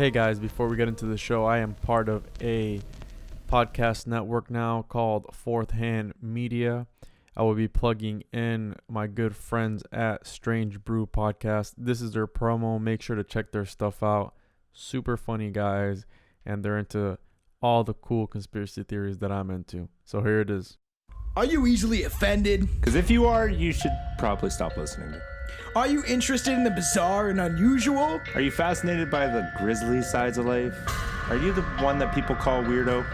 Hey guys, before we get into the show, I am part of a podcast network now called Fourth Hand Media. I will be plugging in my good friends at Strange Brew Podcast. This is their promo. Make sure to check their stuff out. Super funny guys, and they're into all the cool conspiracy theories that I'm into. So here it is. Are you easily offended? Because if you are, you should probably stop listening. Are you interested in the bizarre and unusual? Are you fascinated by the grisly sides of life? Are you the one that people call weirdo?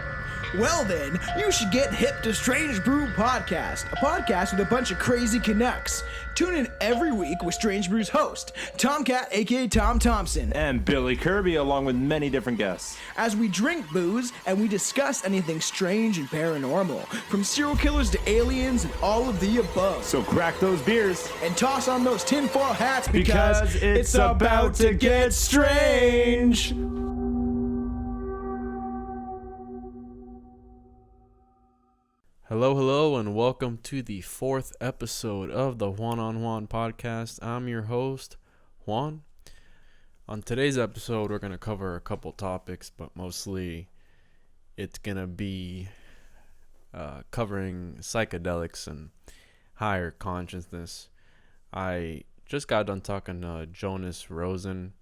Well then, you should get hip to Strange Brew Podcast, a podcast with a bunch of crazy Canucks. Tune in every week with Strange Brew's host, Tomcat aka Tom Thompson, And Billy Kirby, along with many different guests. as we drink booze and we discuss anything strange and paranormal, from serial killers to aliens and all of the above. So crack those beers. And toss on those tinfoil hats because it's about to get strange. Hello, and welcome to the fourth episode of the Juan on Juan podcast. I'm your host, Juan. On today's episode, we're going to cover a couple topics, but mostly it's going to be covering psychedelics and higher consciousness. I just got done talking to Jonas Rosen.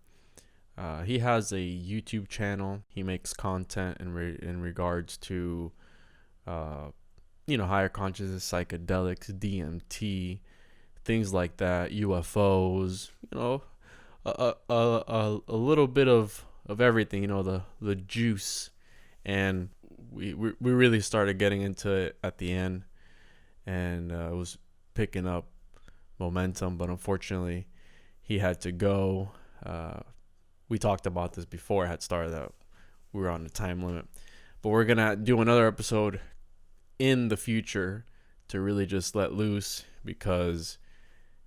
He has a YouTube channel. He makes content in regards to higher consciousness, psychedelics, DMT, things like that, UFOs, a little bit of everything, the juice. And we really started getting into it at the end, and it was picking up momentum, but unfortunately he had to go. We talked about this before I had started that we were on the time limit, but we're gonna do another episode in the future to really just let loose, because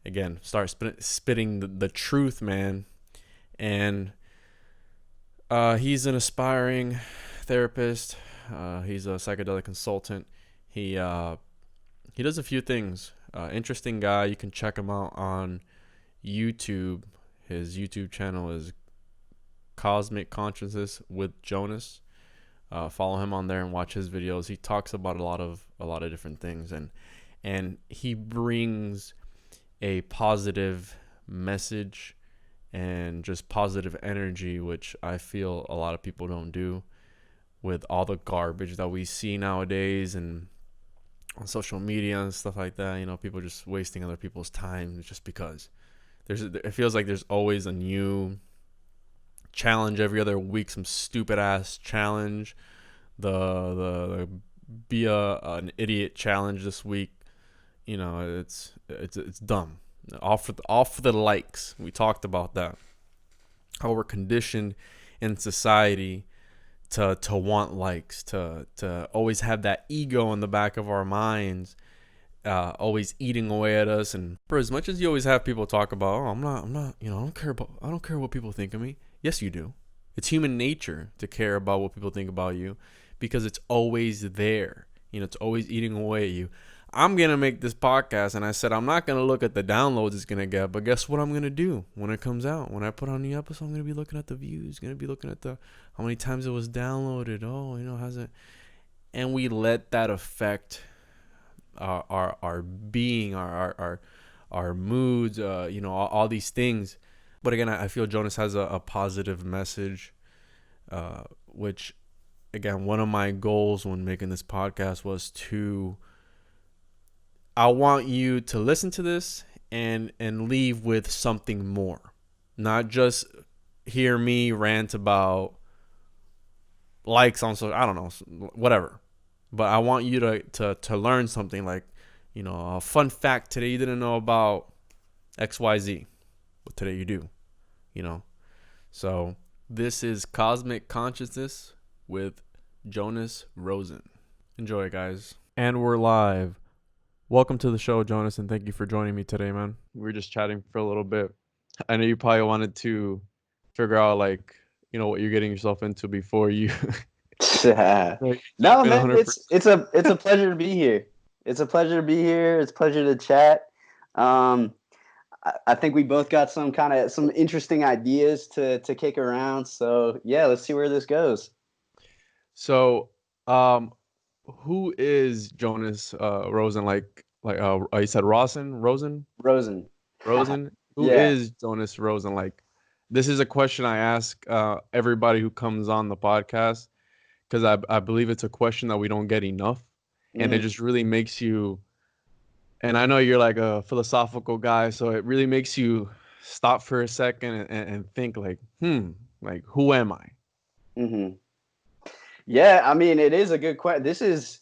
again, start spitting the truth, man. And he's an aspiring therapist. He's a psychedelic consultant. He does a few things. Interesting guy. You can check him out on YouTube. His YouTube channel is Cosmic Consciousness with Jonas. Follow him on there and watch his videos. He talks about a lot of different things, and he brings a positive message and just positive energy, which I feel a lot of people don't do with all the garbage that we see nowadays and on social media and stuff like that. People just wasting other people's time just because it feels like there's always a new challenge every other week, some stupid ass challenge. The be an idiot challenge this week. It's dumb. All for the likes. We talked about that. How we're conditioned in society to want likes, to always have that ego in the back of our minds, always eating away at us. And for as much as you always have people talk about, I'm not, I don't care what people think of me. Yes, you do. It's human nature to care about what people think about you, because it's always there. It's always eating away at you. I'm going to make this podcast, and I said I'm not going to look at the downloads it's going to get, but guess what I'm going to do when it comes out? When I put on a new episode, I'm going to be looking at the views, going to be looking at how many times it was downloaded. Has it? And we let that affect our being, our moods, all these things. But again, I feel Jonas has a positive message, which, again, one of my goals when making this podcast was I want you to listen to this and leave with something more. Not just hear me rant about likes on social, I don't know, whatever. But I want you to learn something, like, a fun fact today you didn't know about XYZ. But today you do, So this is Cosmic Consciousness with Jonas Rosen. Enjoy, guys. And we're live. Welcome to the show, Jonas, and thank you for joining me today, man. We were just chatting for a little bit. I know you probably wanted to figure out, what you're getting yourself into before you. No, man, it's a pleasure to be here. It's a pleasure to be here. It's a pleasure to chat. I think we both got some interesting ideas to kick around. So yeah, let's see where this goes. So, who is Jonas Rosen? You said Rosen. Rosen. Who Yeah. is Jonas Rosen? Like, this is a question I ask everybody who comes on the podcast because I believe it's a question that we don't get enough, and it Hmm. just really makes you. And I know you're like a philosophical guy, so it really makes you stop for a second and think like, like who am I? Hmm. Yeah, I mean, it is a good question. This is,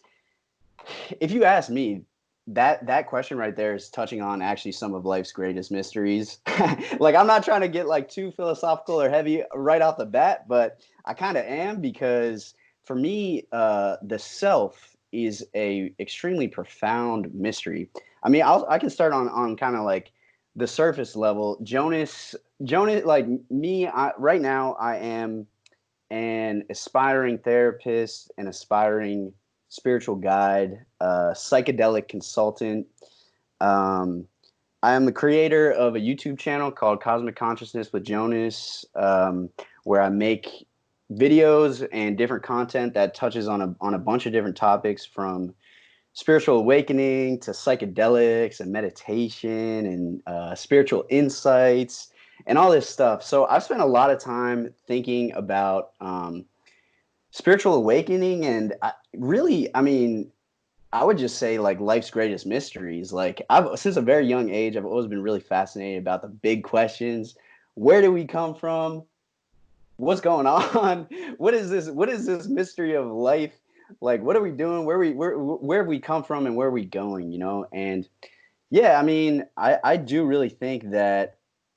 if you ask me, that question right there is touching on actually some of life's greatest mysteries. Like, I'm not trying to get like too philosophical or heavy right off the bat, but I kind of am, because for me, the self is a extremely profound mystery. I mean, I can start on kind of like the surface level. Jonas, like me, right now I am an aspiring therapist, an aspiring spiritual guide, psychedelic consultant. Um, I am the creator of a YouTube channel called Cosmic Consciousness with Jonas, where I make videos and different content that touches on a bunch of different topics, from spiritual awakening to psychedelics and meditation and spiritual insights and all this stuff. So I've spent a lot of time thinking about spiritual awakening, and I mean, I would just say like life's greatest mysteries. Like, I've since a very young age, I've always been really fascinated about the big questions. Where do we come from? What's going on? What is this mystery of life? Like, what are we doing? Where we come from and where are we going, you know? And yeah, I mean, I do really think that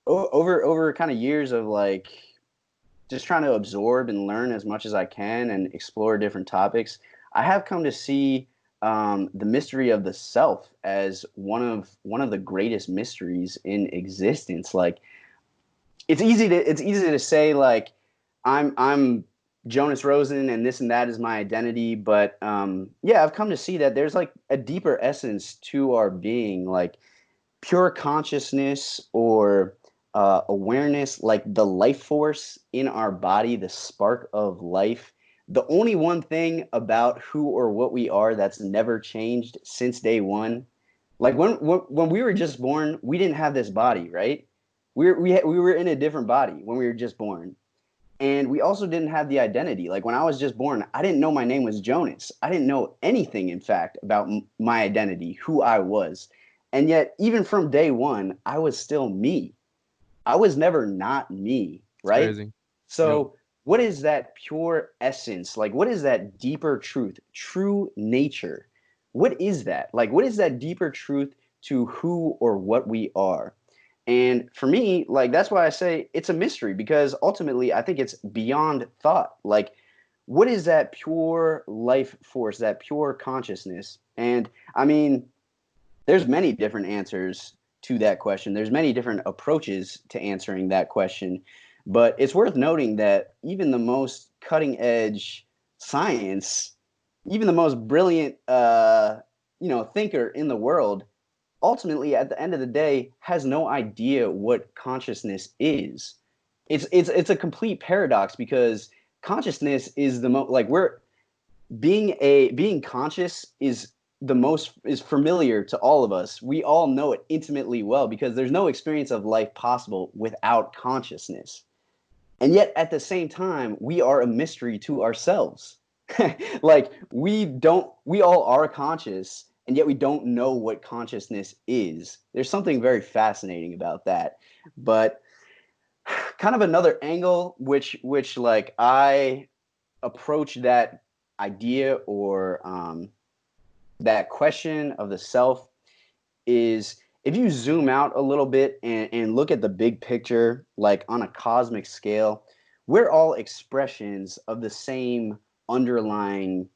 over kind of years of like just trying to absorb and learn as much as I can and explore different topics, I have come to see the mystery of the self as one of the greatest mysteries in existence. Like, it's easy to say like I'm Jonas Rosen and this and that is my identity, but yeah, I've come to see that there's like a deeper essence to our being, like pure consciousness or awareness, like the life force in our body, the spark of life. The only one thing about who or what we are that's never changed since day one. Like when we were just born, we didn't have this body, right? We were in a different body when we were just born. And we also didn't have the identity. Like, when I was just born, I didn't know my name was Jonas. I didn't know anything, in fact, about my identity, who I was. And yet, even from day one, I was still me. I was never not me, It's right? crazy. Yep. So, what is that pure essence? Like, what is that deeper truth, true nature? What is that? Like, what is that deeper truth to who or what we are? And for me, like, that's why I say it's a mystery, because ultimately I think it's beyond thought. Like, what is that pure life force, that pure consciousness? And I mean, there's many different answers to that question. There's many different approaches to answering that question. But it's worth noting that even the most cutting edge science, even the most brilliant thinker in the world, ultimately at the end of the day has no idea what consciousness is. It's a complete paradox, because consciousness is the most, like, we're being conscious is familiar to all of us. We all know it intimately well, because there's no experience of life possible without consciousness. And yet at the same time, we are a mystery to ourselves. Like, we all are conscious, and yet we don't know what consciousness is. There's something very fascinating about that. But kind of another angle which like I approach that idea, or that question of the self, is if you zoom out a little bit and look at the big picture, like on a cosmic scale, we're all expressions of the same underlying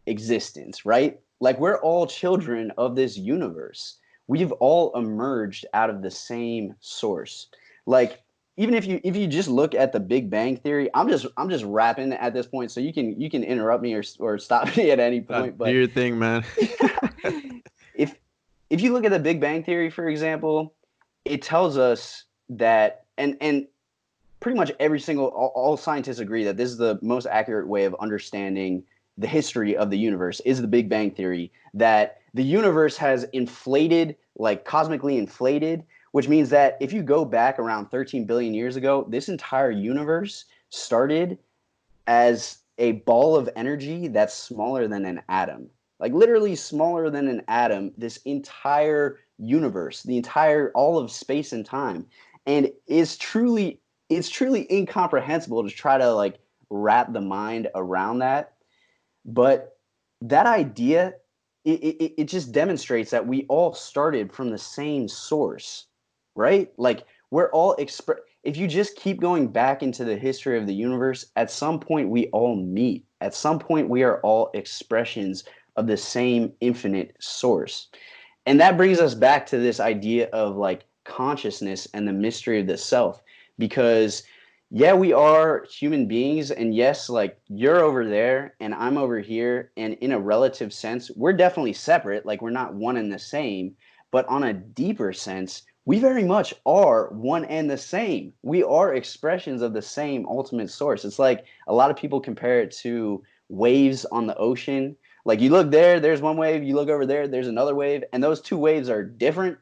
existence, right? Like, we're all children of this universe. We've all emerged out of the same source. Like, even if you just look at the Big Bang Theory, I'm just rapping at this point, so you can interrupt me or stop me at any point. Do But your thing, man. if if you look at the Big Bang Theory, for example, it tells us that, and pretty much all scientists agree that this is the most accurate way of understanding the history of the universe, is the Big Bang theory, that the universe has inflated, like cosmically inflated, which means that if you go back around 13 billion years ago, this entire universe started as a ball of energy that's smaller than an atom. Like literally smaller than an atom, this entire universe, the entire all of space and time. And it's truly incomprehensible to try to like wrap the mind around that. But that idea, it just demonstrates that we all started from the same source, right? Like we're all if you just keep going back into the history of the universe, at some point we all meet. At some point we are all expressions of the same infinite source. And that brings us back to this idea of like consciousness and the mystery of the self. Because yeah, we are human beings, and yes, like you're over there and I'm over here, and in a relative sense we're definitely separate, like we're not one and the same. But on a deeper sense, we very much are one and the same. We are expressions of the same ultimate source. It's like a lot of people compare it to waves on the ocean. Like you look there, there's one wave, you look over there, there's another wave, and those two waves are different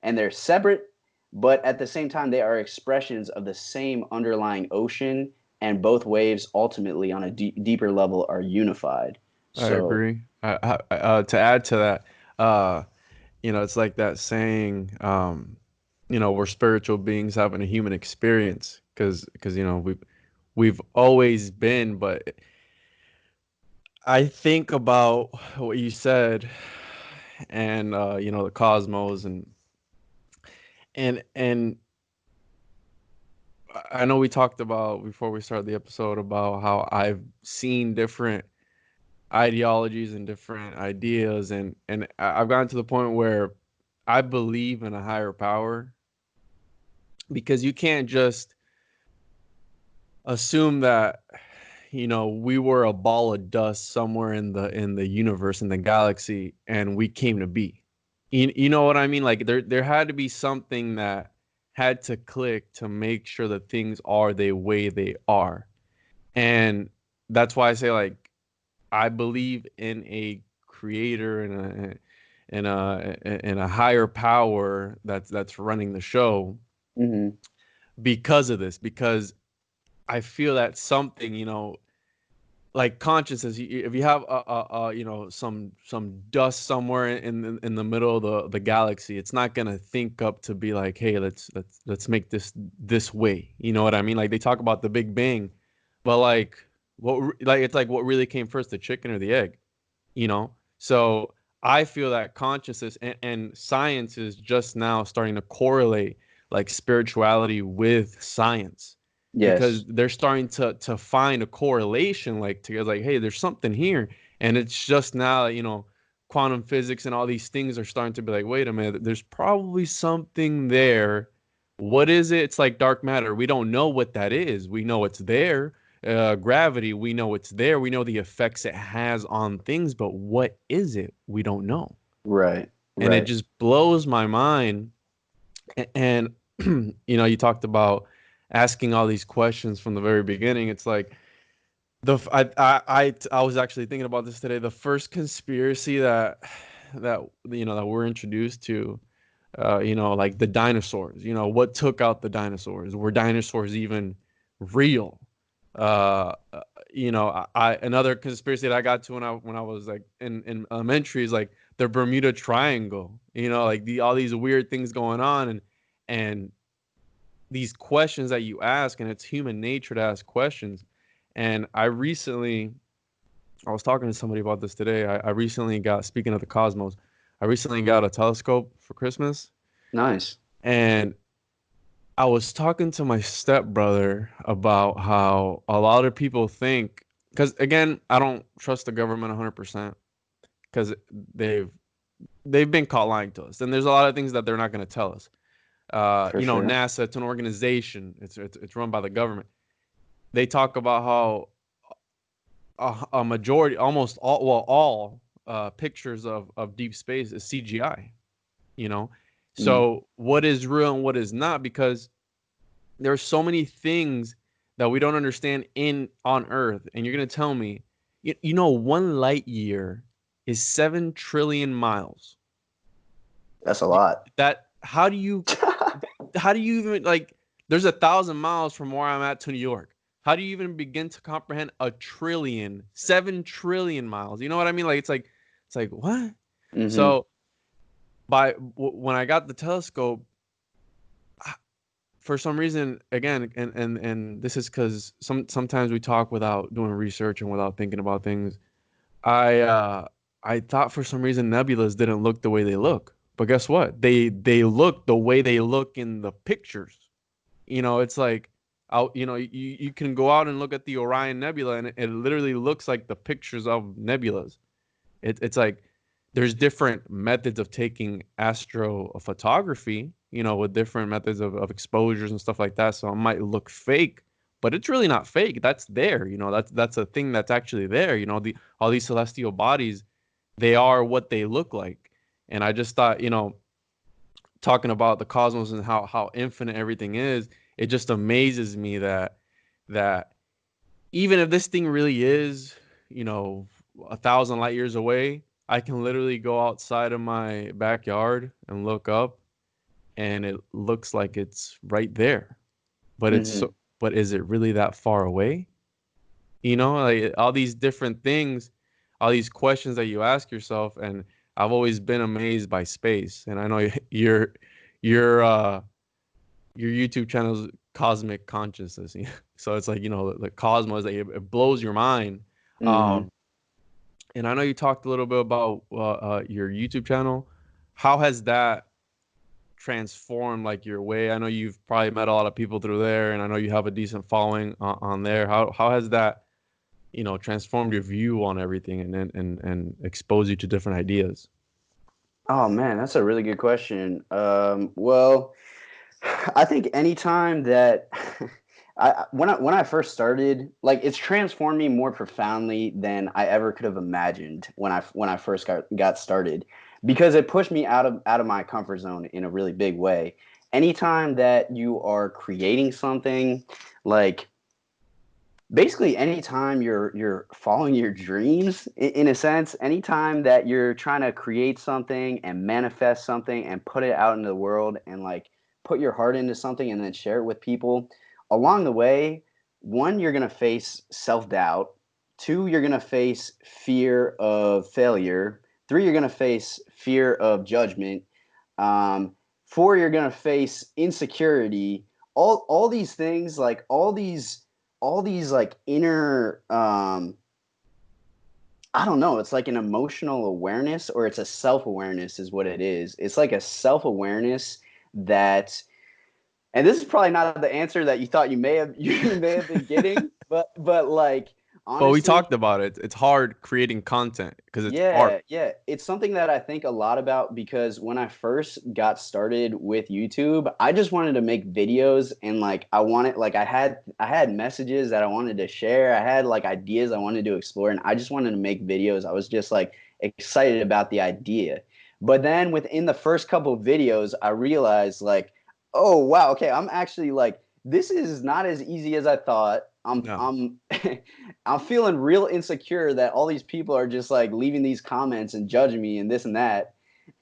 and they're separate, but at the same time they are expressions of the same underlying ocean, and both waves ultimately on a deeper level are unified. I So agree. To add to that, uh, it's like that saying, we're spiritual beings having a human experience, because we've always been. But I think about what you said, and the cosmos, and I know we talked about before we started the episode about how I've seen different ideologies and different ideas, and I've gotten to the point where I believe in a higher power, because you can't just assume that we were a ball of dust somewhere in the universe, in the galaxy, and we came to be. You know what I mean? Like there had to be something that had to click to make sure that things are the way they are. And that's why I say, like, I believe in a creator and a higher power that's running the show, mhm. because of this. Because I feel that something, like consciousness. If you have some dust somewhere in the middle of the galaxy, it's not gonna think up to be like, hey, let's make this way. You know what I mean? Like they talk about the Big Bang, but it's like, what really came first, the chicken or the egg? So I feel that consciousness and science is just now starting to correlate, like spirituality with science, because Yes. they're starting to find a correlation, like together, like, hey, there's something here. And it's just now, quantum physics and all these things are starting to be like, wait a minute, there's probably something there. What is it? It's like dark matter. We don't know what that is. We know it's there. Gravity, we know it's there. We know the effects it has on things, but what is it? We don't know. Right. And it Right. just blows my mind. And you talked about asking all these questions from the very beginning. It's like I was actually thinking about this today. The first conspiracy that we're introduced to, like the dinosaurs. What took out the dinosaurs? Were dinosaurs even real? Another conspiracy that I got to when I was like in elementary is like the Bermuda Triangle. Like all these weird things going on, and these questions that you ask, and it's human nature to ask questions. And I was talking to somebody about this today. I recently got, speaking of the cosmos, I recently got a telescope for Christmas, Nice. and I was talking to my stepbrother about how a lot of people think, because again, I don't trust the government 100%, because they've they've been caught lying to us, and there's a lot of things that they're not going to tell us. For sure. NASA, it's an organization. It's run by the government. They talk about how a majority, almost all pictures of deep space is CGI. You know, So what is real and what is not? Because there are so many things that we don't understand on Earth. And you're gonna tell me, you know, 1 light year is 7 trillion miles. That's a lot. That how do you even like? There's 1,000 miles from where I'm at to New York. How do you even begin to comprehend a trillion, 7 trillion miles? You know what I mean? Like it's like what? Mm-hmm. So when I got the telescope, for some reason, again, and this is because sometimes we talk without doing research and without thinking about things. I thought for some reason nebulas didn't look the way they look, but guess what? They look the way they look in the pictures. You know, it's like out. You know, you can go out and look at the Orion Nebula, and it literally looks like the pictures of nebulas. It's like there's different methods of taking astrophotography, you know, with different methods of exposures and stuff like that. So it might look fake, but it's really not fake. That's there, you know, that's a thing that's actually there. You know, all these celestial bodies, they are what they look like. And I just thought, you know, talking about the cosmos and how infinite everything is, it just amazes me that even if this thing really is, you know, 1,000 light years away, I can literally go outside of my backyard and look up, and it looks like it's right there. But Mm-hmm. but is it really that far away? You know, like all these different things, all these questions that you ask yourself, and I've always been amazed by space. And I know your uh your YouTube channel's Cosmic Consciousness. So it's like, you know, the cosmos, that it blows your mind. Mm-hmm. Um, and I know you talked a little bit about your YouTube channel. How has that transformed like your way? I know you've probably met a lot of people through there, and I know you have a decent following on there. How has that, you know, transformed your view on everything and exposed you to different ideas? Oh man, that's a really good question. Well, I think anytime that when I first started, like it's transformed me more profoundly than I ever could have imagined when I first got started, because it pushed me out of my comfort zone in a really big way. Anytime that you are creating something, like basically anytime you're following your dreams in a sense, anytime that you're trying to create something and manifest something and put it out into the world and like put your heart into something and then share it with people, along the way, one, you're going to face self-doubt. Two, you're going to face fear of failure. Three, you're going to face fear of judgment. um, Four, you're going to face insecurity. All these things, like all these like inner, I don't know, it's like an emotional awareness, or it's a self-awareness is what it is. It's like a self-awareness that, and this is probably not the answer that you thought you may have been getting, but like Well, we honestly, talked about it. It's hard creating content because it's art. yeah, yeah. It's something that I think a lot about, because when I first got started with YouTube, I just wanted to make videos, and like I had messages that I wanted to share. I had like ideas I wanted to explore, and I just wanted to make videos. I was just like excited about the idea. But then within the first couple of videos, I realized like, oh wow, okay, I'm actually like, this is not as easy as I thought. No. I'm I'm feeling real insecure that all these people are just like leaving these comments and judging me and this and that.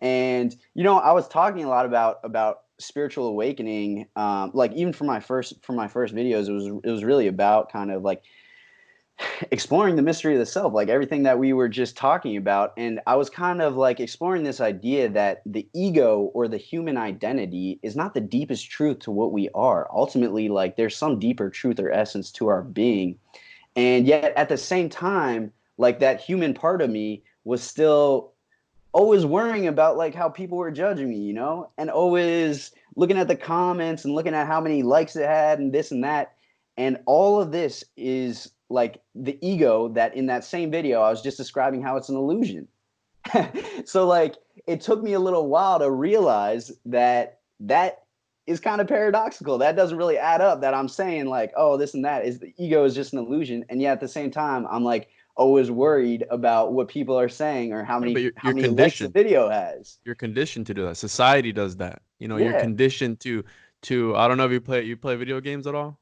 And you know, I was talking a lot about spiritual awakening. Like even for my first videos, it was really about kind of like exploring the mystery of the self, like everything that we were just talking about. And I was kind of like exploring this idea that the ego or the human identity is not the deepest truth to what we are. Ultimately, like there's some deeper truth or essence to our being. And yet at the same time, like that human part of me was still always worrying about like how people were judging me, you know, and always looking at the comments and looking at how many likes it had and this and that. And all of this is like the ego that in that same video I was just describing how it's an illusion. So like it took me a little while to realize that that is kind of paradoxical. That doesn't really add up, that I'm saying like, oh, this and that is the ego is just an illusion. And yet at the same time, I'm like, always worried about what people are saying or how Yeah, but many how you're many likes the conditioned. video has. You're conditioned to do that. Society does that. You know, you're Yeah, conditioned to. I don't know if you play video games at all.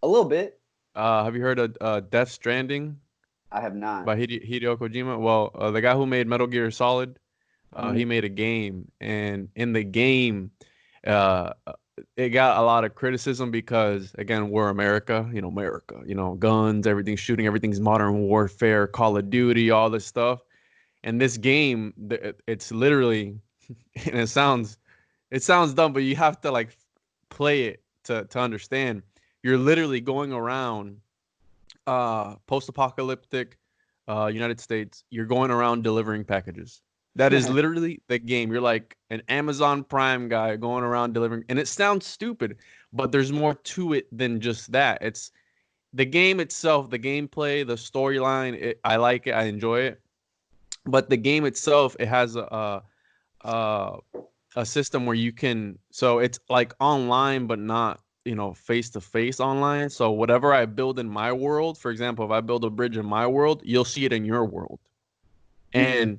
a little bit. Have you heard of Death Stranding I have not. by Hideo Kojima? Well, the guy who made Metal Gear Solid, he Mhm. made a game, and in the game, uh, it got a lot of criticism because, again, we're America, guns, everything's shooting, everything's modern warfare, Call of Duty, all this stuff. And this game, it's literally, and it sounds dumb, but you have to like play it to understand. You're literally going around post-apocalyptic United States. You're going around delivering packages. That is literally the game. You're like an Amazon Prime guy going around delivering, and it sounds stupid, but there's more to it than just that. It's the game itself, the gameplay, the storyline. I like it. I enjoy it. But the game itself, it has a a system where you can, so it's like online but not face to face online. So whatever I build in my world, for example, if I build a bridge in my world, you'll see it in your world, Mm, and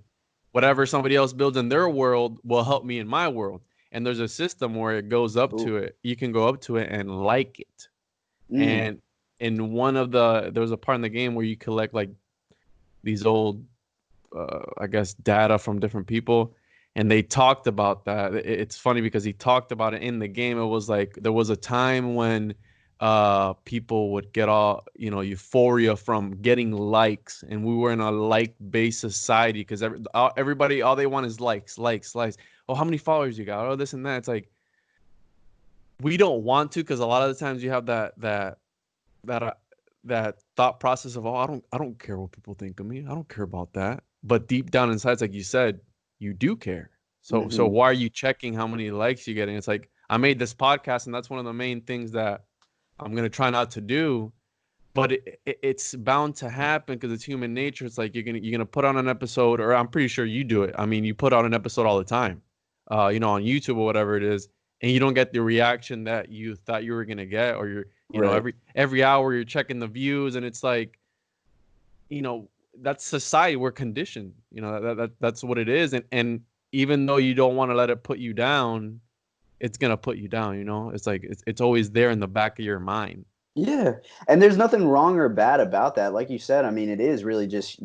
whatever somebody else builds in their world will help me in my world. And there's a system where it goes up ooh, to it, you can go up to it and like it. mm, And in there was a part in the game where you collect like these old I guess data from different people, and they talked about that. It's funny because he talked about it in the game. It was like there was a time when people would get all euphoria from getting likes, and we were in a like based society because everybody, all they want is likes, likes, likes. Oh, how many followers you got? Oh, this and that. It's like we don't want to, because a lot of the times you have that uh, that thought process of, oh, I don't care what people think of me. I don't care about that. But deep down inside, it's like you said, you do care. So mhm. why are you checking how many likes you're getting? It's like I made this podcast, and that's one of the main things that I'm gonna try not to do. But it's bound to happen because it's human nature. It's like you're gonna put on an episode, or I'm pretty sure you do it. I mean, you put out an episode all the time, on YouTube or whatever it is, and you don't get the reaction that you thought you were gonna get, or Right. every hour you're checking the views, and it's like, you know, that's society. We're conditioned. That's what it is, and even though you don't want to let it put you down, it's gonna put you down. It's like it's always there in the back of your mind. Yeah, and there's nothing wrong or bad about that. Like you said, I mean, it is really just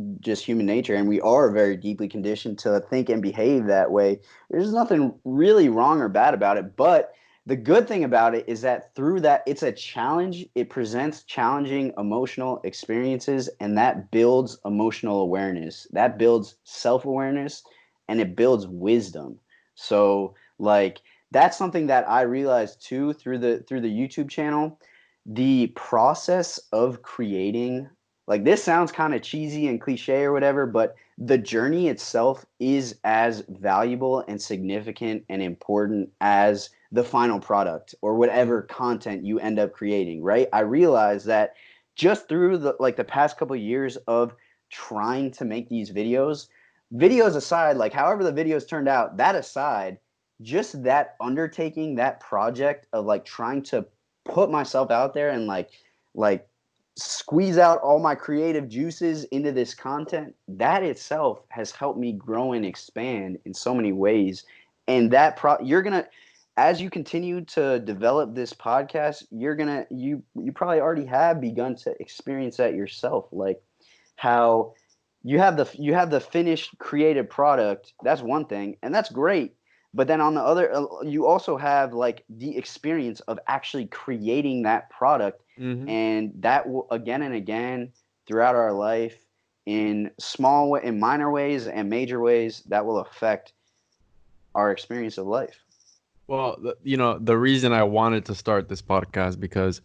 human nature, and we are very deeply conditioned to think and behave that way. There's nothing really wrong or bad about it, but the good thing about it is that through that, it's a challenge. It presents challenging emotional experiences, and that builds emotional awareness. That builds self-awareness, and it builds wisdom. So, like, that's something that I realized too through the YouTube channel. The process of creating, like, this sounds kind of cheesy and cliche or whatever, but the journey itself is as valuable and significant and important as the final product or whatever content you end up creating, right? I realized that just through the past couple of years of trying to make these videos aside, like however the videos turned out, that aside, just that undertaking, that project of like trying to put myself out there and like squeeze out all my creative juices into this content, that itself has helped me grow and expand in so many ways. And you're gonna, as you continue to develop this podcast, you probably already have begun to experience that yourself, like how you have the finished creative product. That's one thing, and that's great. But then on the other, you also have like the experience of actually creating that product, Hmm. and that will again and again throughout our life, in minor ways and major ways, that will affect our experience of life. Well, the reason I wanted to start this podcast, because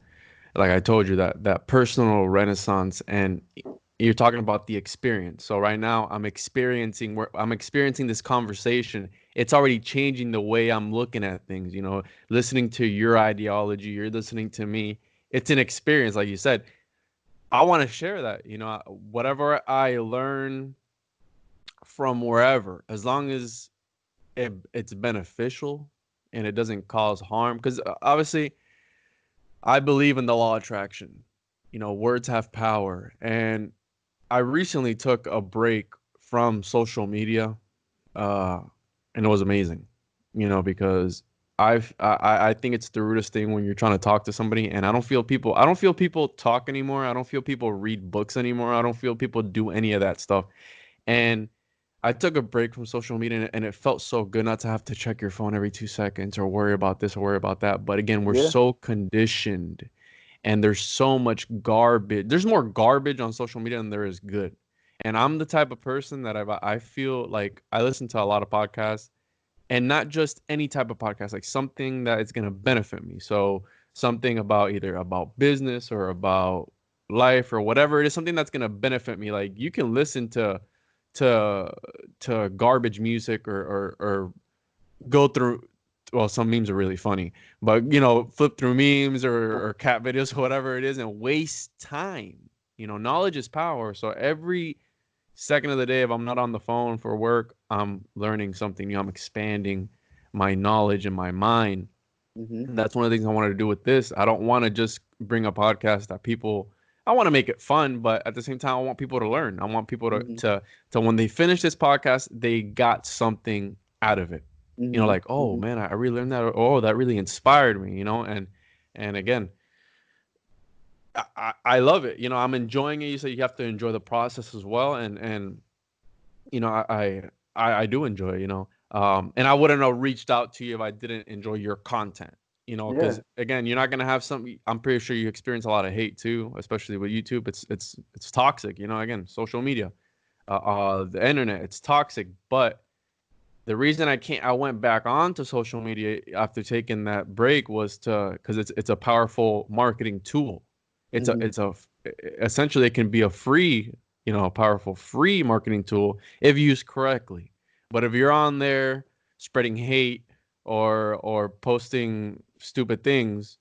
like I told you, that personal renaissance, and you're talking about the experience. So right now I'm experiencing this conversation. It's already changing the way I'm looking at things, listening to your ideology, you're listening to me. It's an experience, like you said. I want to share that, whatever I learn from wherever, as long as it's beneficial and it doesn't cause harm. Because obviously I believe in the law of attraction. Words have power. And I recently took a break from social media, and it was amazing, because I think it's the rudest thing when you're trying to talk to somebody, and I don't feel people talk anymore. I don't feel people read books anymore. I don't feel people do any of that stuff. And I took a break from social media, and it felt so good not to have to check your phone every 2 seconds or worry about this or worry about that. But again, we're Yeah. so conditioned, and there's so much garbage. There's more garbage on social media than there is good. And I'm the type of person that I feel like I listen to a lot of podcasts, and not just any type of podcast, like something that is going to benefit me. So something about either about business or about life or whatever it is, something that's going to benefit me. Like you can listen to garbage music or go through, well, some memes are really funny, but flip through memes or cat videos or whatever it is and waste time. Knowledge is power. So every second of the day, if I'm not on the phone for work, I'm learning something new. I'm expanding my knowledge and my mind. Mm-hmm. And that's one of the things I wanted to do with this. I don't want to just bring a podcast that I want to make it fun, but at the same time, I want people to learn. I want people Mm-hmm. to when they finish this podcast, they got something out of it. Mm-hmm. Like, oh man, I really learned that. Or, oh, that really inspired me, and again, I love it. I'm enjoying it. You say you have to enjoy the process as well. And I do enjoy it, and I wouldn't have reached out to you if I didn't enjoy your content, Yeah. because again, you're not going to have I'm pretty sure you experience a lot of hate too, especially with YouTube. It's toxic, again, social media, the internet, it's toxic. But the reason I went back onto social media after taking that break was because it's a powerful marketing tool. Mm-hmm. Essentially it can be a free, powerful free marketing tool if used correctly. But if you're on there spreading hate or posting stupid things,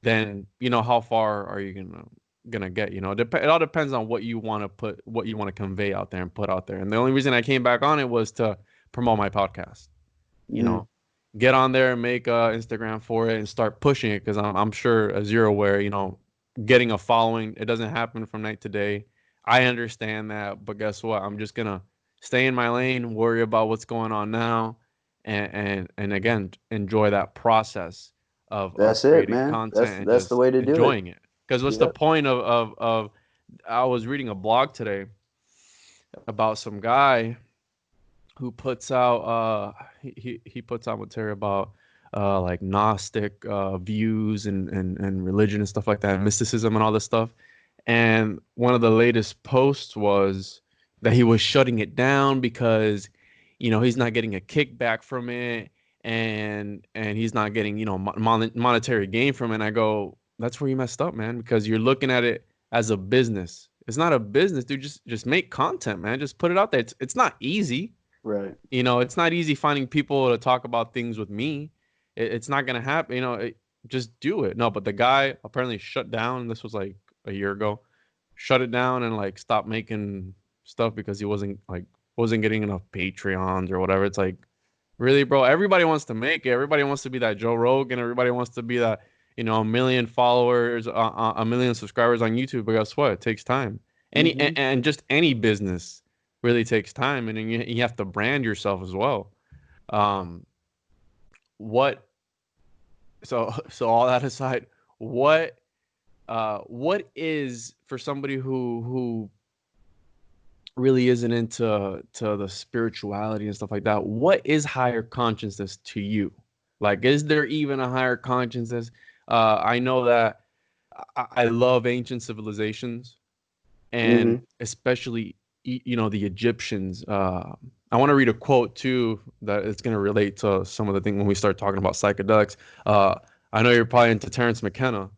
then how far are you gonna get? It all depends on what you want to convey out there and put out there. And the only reason I came back on it was to promote my podcast. You Mm-hmm. know, get on there and make a Instagram for it and start pushing it, because I'm sure, as you're aware, getting a following, it doesn't happen from night to day. I understand that, but guess what? I'm just gonna stay in my lane, worry about what's going on now, and again, enjoy that process of That's it, creating man. content and That's the just way to do it. enjoying it. Because what's the Yep. point of I was reading a blog today about some guy who puts out he puts out material about like Gnostic views and religion and stuff like that, and mysticism and all this stuff. And one of the latest posts was that he was shutting it down because he's not getting a kickback from it, and he's not getting monetary gain from it. And I go, that's where you messed up, man, because you're looking at it as a business. It's not a business, dude. Just make content, man. Just put it out there. It's not easy. Right. It's not easy finding people to talk about things with me. It's not gonna happen. Just do it. No, but the guy apparently shut down. This was like a year ago. Shut it down and like stopped making stuff because he wasn't getting enough Patreons or whatever. It's like, really, bro? Everybody wants to make it. Everybody wants to be that Joe Rogan. Everybody wants to be that, a million followers, a million subscribers on YouTube. But guess what? It takes time. And just any business really takes time, and then you have to brand yourself as well. Um, what? So all that aside, what is, for somebody who really isn't into the spirituality and stuff like that, what is higher consciousness to you? Like, is there even a higher consciousness? I know that I love ancient civilizations, and Mm-hmm. especially the Egyptians. I want to read a quote too that it's going to relate to some of the things when we start talking about psychedelics. I know you're probably into Terence McKenna.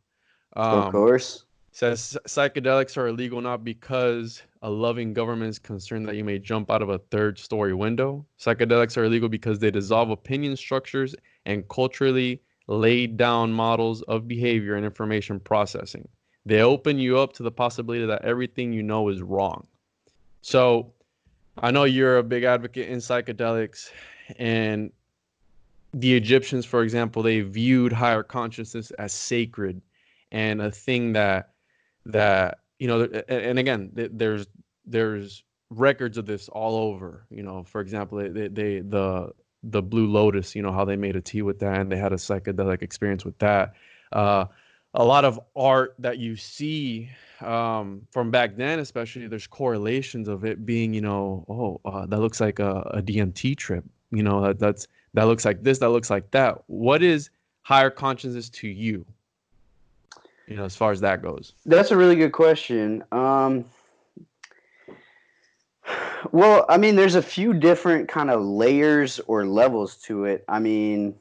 Of Um, course. Says psychedelics are illegal not because a loving government is concerned that you may jump out of a third-story window. Psychedelics are illegal because they dissolve opinion structures and culturally laid down models of behavior and information processing. They open you up to the possibility that everything you know is wrong. So I know you're a big advocate in psychedelics, and the Egyptians, for example, they viewed higher consciousness as sacred and a thing that and again, there's there's records of this all over. For example, the Blue Lotus, how they made a tea with that, and they had a psychedelic experience with that. Uh, a lot of art that you see from back then, especially, there's correlations of it being, that looks like a DMT trip. That looks like this, that looks like that. What is higher consciousness to you? As far as that goes. That's a really good question. Well, I mean, there's a few different kind of layers or levels to it. I mean,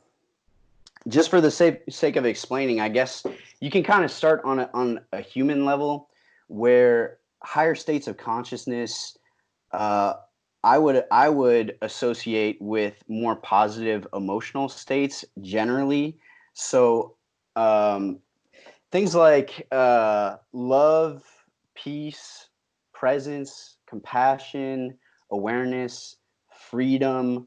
just for the sake of explaining, I guess you can kind of start on a human level, where higher states of consciousness, I would associate with more positive emotional states generally. So things like love, peace, presence, compassion, awareness, freedom,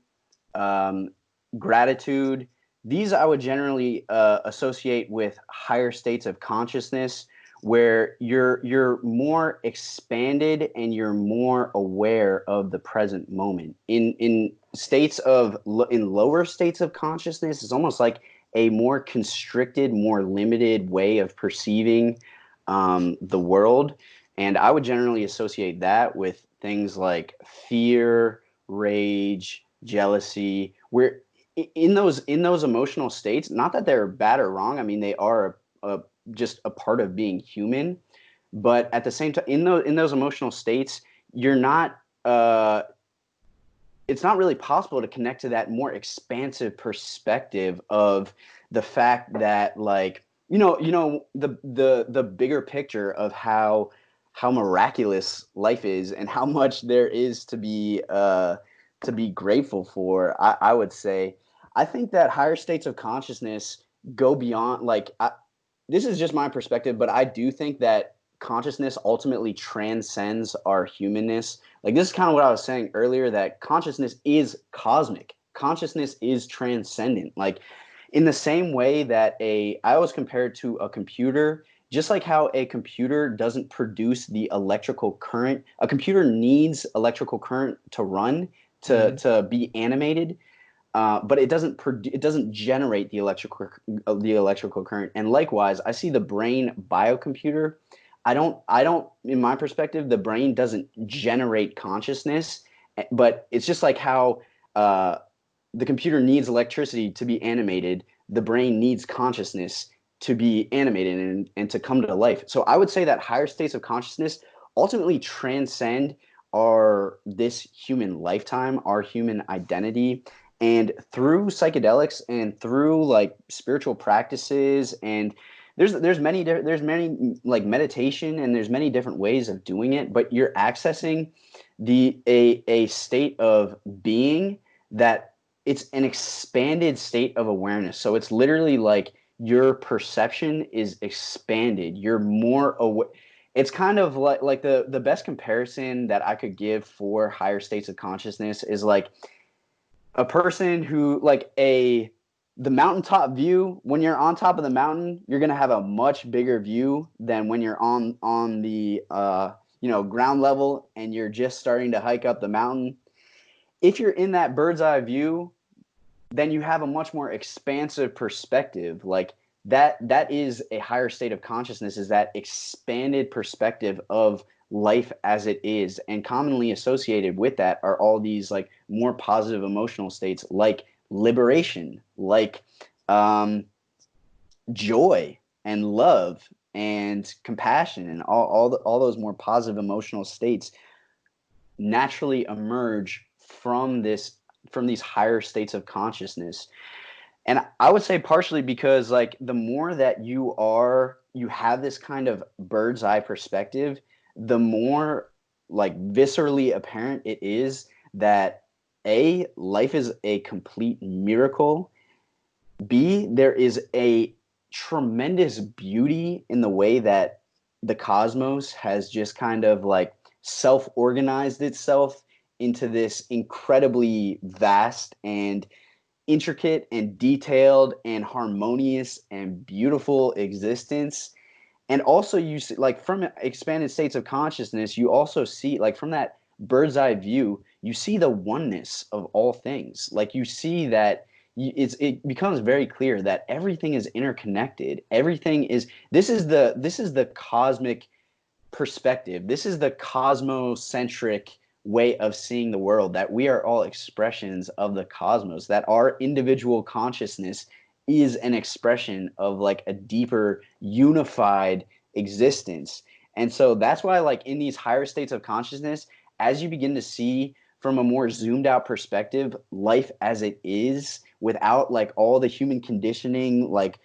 gratitude. These I would generally associate with higher states of consciousness, where you're more expanded and you're more aware of the present moment. In lower states of consciousness, it's almost like a more constricted, more limited way of perceiving the world. And I would generally associate that with things like fear, rage, jealousy, where in those emotional states, not that they're bad or wrong. I mean, they are just a part of being human. But at the same time, in those emotional states, you're not. It's not really possible to connect to that more expansive perspective of the fact that, like, the bigger picture of how miraculous life is and how much there is to be grateful for. I would say, I think that higher states of consciousness go beyond, like, this is just my perspective, but I do think that consciousness ultimately transcends our humanness. Like, this is kind of what I was saying earlier, that consciousness is cosmic. Consciousness is transcendent. Like, in the same way that I always compare it to a computer. Just like how a computer doesn't produce the electrical current, a computer needs electrical current to run, to be animated, but it doesn't generate the electrical current. And likewise, I see the brain biocomputer. I don't in my perspective, the brain doesn't generate consciousness, but it's just like how the computer needs electricity to be animated. The brain needs consciousness to be animated and to come to life. So I would say that higher states of consciousness ultimately transcend this human lifetime, our human identity. And through psychedelics and through, like, spiritual practices, and there's many like meditation, and there's many different ways of doing it, but you're accessing a state of being that it's an expanded state of awareness. So it's literally like your perception is expanded. You're more aware. It's kind of like the best comparison that I could give for higher states of consciousness is like a person who, like, the mountaintop view. When you're on top of the mountain, you're going to have a much bigger view than when you're on the ground level and you're just starting to hike up the mountain. If you're in that bird's eye view, then you have a much more expansive perspective. Like, that is a higher state of consciousness, is that expanded perspective of life as it is. And commonly associated with that are all these, like, more positive emotional states, like liberation, like joy and love and compassion, and all those more positive emotional states naturally emerge from these higher states of consciousness. And I would say partially because, like, the more that you have this kind of bird's eye perspective, the more, like, viscerally apparent it is that life is a complete miracle. B, there is a tremendous beauty in the way that the cosmos has just kind of, like, self-organized itself into this incredibly vast and intricate and detailed and harmonious and beautiful existence. And also you see, like from expanded states of consciousness, you also see like from that bird's eye view, you see the oneness of all things. Like you see that it becomes very clear that everything is interconnected. Everything is this is the cosmic perspective. This is the cosmocentric way of seeing the world, that we are all expressions of the cosmos, that our individual consciousness is an expression of like a deeper unified existence. And so that's why like in these higher states of consciousness, as you begin to see from a more zoomed out perspective life as it is, without like all the human conditioning, like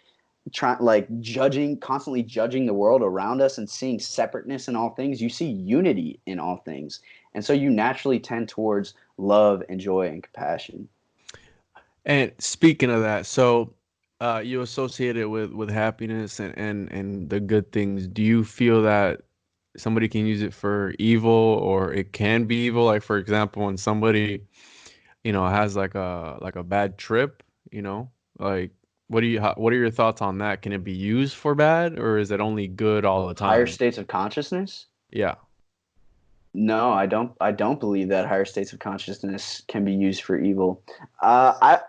constantly judging the world around us and seeing separateness in all things, you see unity in all things. And so you naturally tend towards love and joy and compassion. And speaking of that, so you associate it with happiness and the good things. Do you feel that somebody can use it for evil, or it can be evil? Like for example, when somebody, has like a bad trip, like what are your thoughts on that? Can it be used for bad, or is it only good all the Higher time? states of consciousness? Yeah. No, I don't believe that higher states of consciousness can be used for evil. I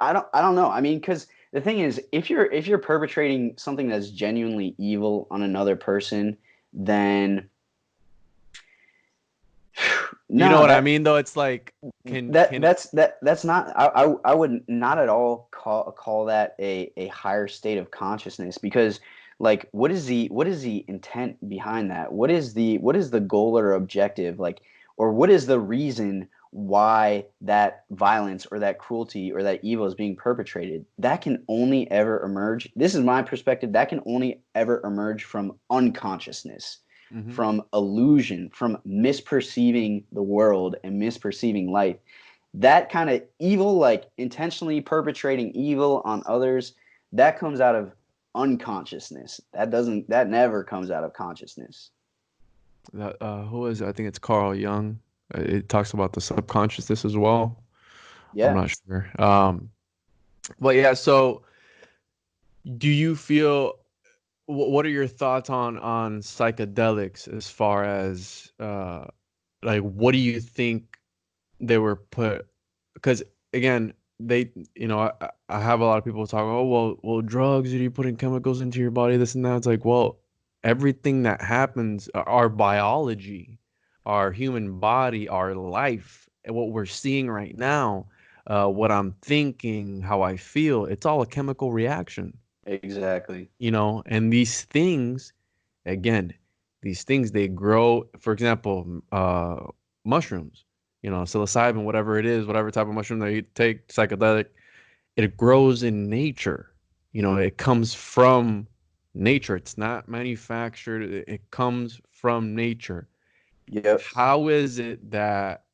don't know. I mean, because the thing is, if you're perpetrating something that's genuinely evil on another person, then You know no, what I that mean though? It's like that can it that's that that's not. I would not at all call that a higher state of consciousness, because like what is the intent behind that? What is the goal or objective, like, or what is the reason why that violence or that cruelty or that evil is being perpetrated? That can only ever emerge, this is my perspective, that can only ever emerge from unconsciousness, Mhm. from illusion, from misperceiving the world and misperceiving life. That kind of evil, like intentionally perpetrating evil on others, that comes out of unconsciousness. That never comes out of consciousness. That who is it? I think it's Carl Jung. It talks about the subconsciousness as well. I'm Yeah. not sure. But yeah, so do you feel what are your thoughts on psychedelics, as far as like what do you think they were put, because again, they, I have a lot of people talk, oh well drugs, are you putting chemicals into your body, this and that. It's like, well, everything that happens, our biology, our human body, our life, and what we're seeing right now, what I'm thinking, how I feel, it's all a chemical reaction, Exactly. and these things, again, these things, they grow. For example, mushrooms, psilocybin, whatever it is, whatever type of mushroom that you take, psychedelic, it grows in nature. It comes from nature. It's not manufactured. It comes from nature. Yep. How is it that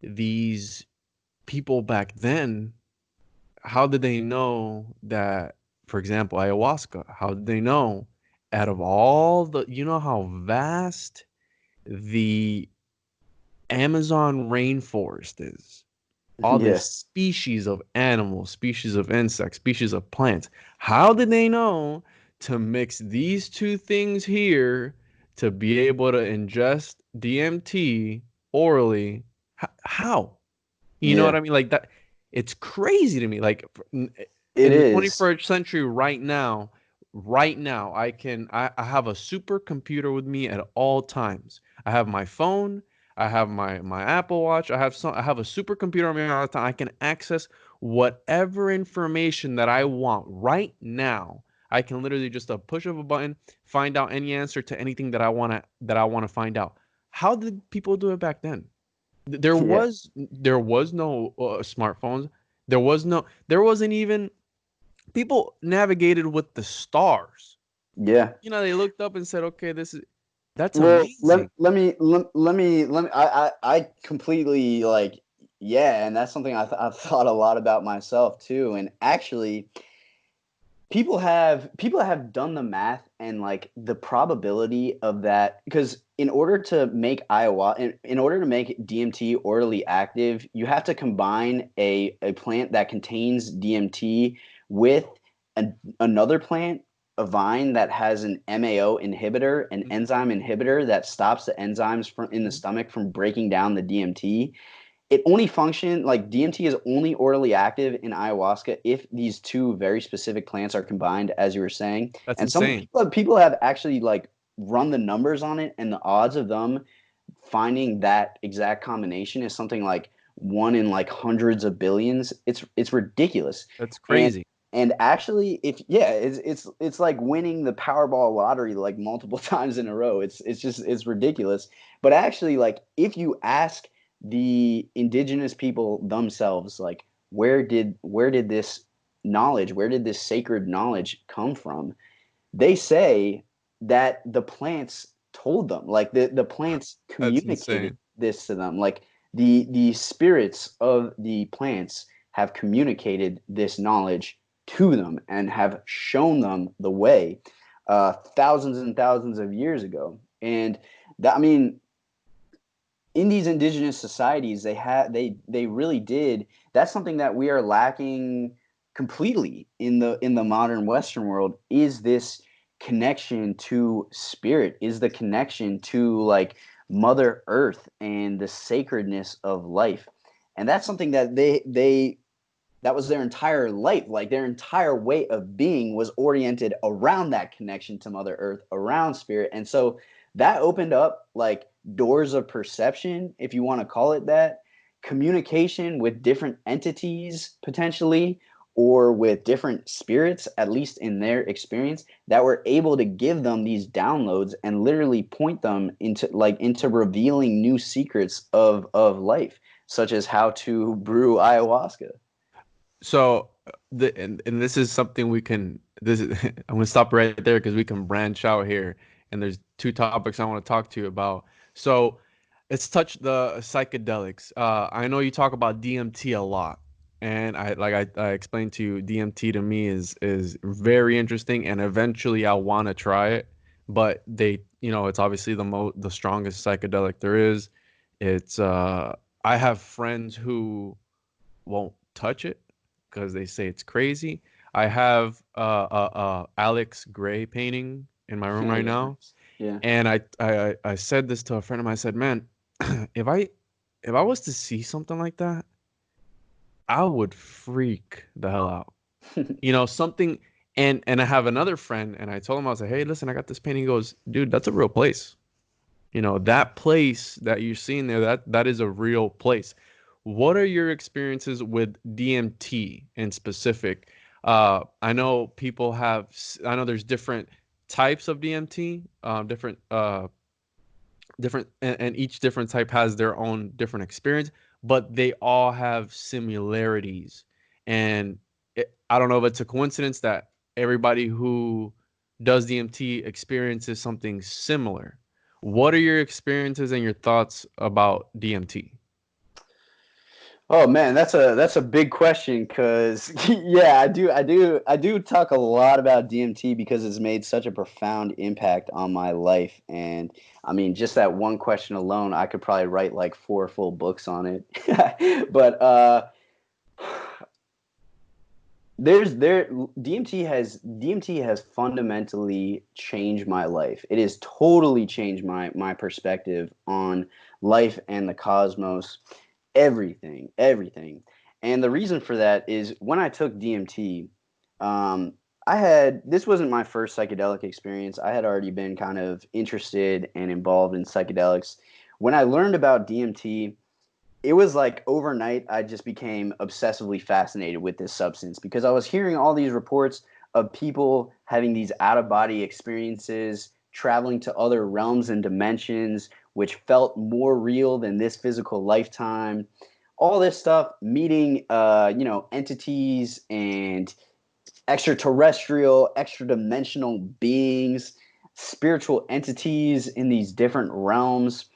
these people back then, how did they know that, for example, ayahuasca, how did they know, out of all the, how vast the Amazon rainforest is, all the Yeah. species of animals, species of insects, species of plants, how did they know to mix these two things here to be able to ingest DMT orally? How? You know what Yeah. I mean? Like that, it's crazy to me. Like It in the is. 21st century, right now, I have a supercomputer with me at all times. I have my phone, I have my Apple Watch, I have a supercomputer on me all the time. I can access whatever information that I want right now. I can literally just a push of a button find out any answer to anything that I want to find out. How did people do it back then? Yeah. There was no smartphones. There wasn't even, people navigated with the stars. Yeah. They looked up and said, okay, that's Well, amazing. I completely like, yeah, and that's something I've thought a lot about myself too. And actually, people have done the math, and like the probability of that, because in order to make in order to make DMT orally active, you have to combine a plant that contains DMT with another plant a vine that has an MAO inhibitor, an enzyme inhibitor that stops the enzymes from in the stomach from breaking down the DMT. It only like DMT is only orally active in ayahuasca if these two very specific plants are combined, as you were saying. That's And some insane. people have actually like run the numbers on it, and the odds of them finding that exact combination is something like one in like hundreds of billions. It's ridiculous. That's And crazy. and actually, if yeah, it's like winning the Powerball lottery like multiple times in a row. It's ridiculous. But actually, like if you ask the indigenous people themselves, like where did this knowledge, where did this sacred knowledge come from? They say that the plants told them, like the plants That's communicated insane. this to them, like the spirits of the plants have communicated this knowledge to them and have shown them the way thousands and thousands of years ago. And that, I mean, in these indigenous societies, they really did. That's something that we are lacking completely in the modern Western world, is this connection to spirit, is the connection to like Mother Earth and the sacredness of life. And that's something that they that was their entire life. Like their entire way of being was oriented around that connection to Mother Earth, around spirit. And so that opened up like doors of perception, if you want to call it that, communication with different entities potentially, or with different spirits, at least in their experience, that were able to give them these downloads and literally point them into revealing new secrets of life, such as how to brew ayahuasca. So and this is something we can this is, I'm gonna stop right there because we can branch out here, and there's two topics I want to talk to you about. So let's touch the psychedelics. I know you talk about DMT a lot, and I explained to you, DMT to me is very interesting, and eventually I want to try it. But it's obviously the strongest psychedelic there is. It's I have friends who won't touch it because they say it's crazy. I have Alex Gray painting in my room Yeah, right yeah, now, yeah. and I said this to a friend of mine. I said, "Man, if I was to see something like that, I would freak the hell out." Something. And I have another friend, and I told him, I was like, "Hey, listen, I got this painting." He goes, "Dude, that's a real place. That place that you're seeing there, that is a real place." What are your experiences with DMT in specific? I know I know there's different types of DMT, different, and each different type has their own different experience, but they all have similarities. And I don't know if it's a coincidence that everybody who does DMT experiences something similar. What are your experiences and your thoughts about DMT? Oh man, that's a big question because yeah, I do talk a lot about DMT because it's made such a profound impact on my life. And I mean, just that one question alone, I could probably write like four full books on it. But DMT has fundamentally changed my life. It has totally changed my perspective on life and the cosmos, everything. And the reason for that is when I took DMT, um, this wasn't my first psychedelic experience. I had already been kind of interested and involved in psychedelics. When I learned about DMT, it was like overnight I just became obsessively fascinated with this substance because I was hearing all these reports of people having these out of body experiences, traveling to other realms and dimensions which felt more real than this physical lifetime. All this stuff, meeting entities and extraterrestrial, extra dimensional beings, spiritual entities in these different realms,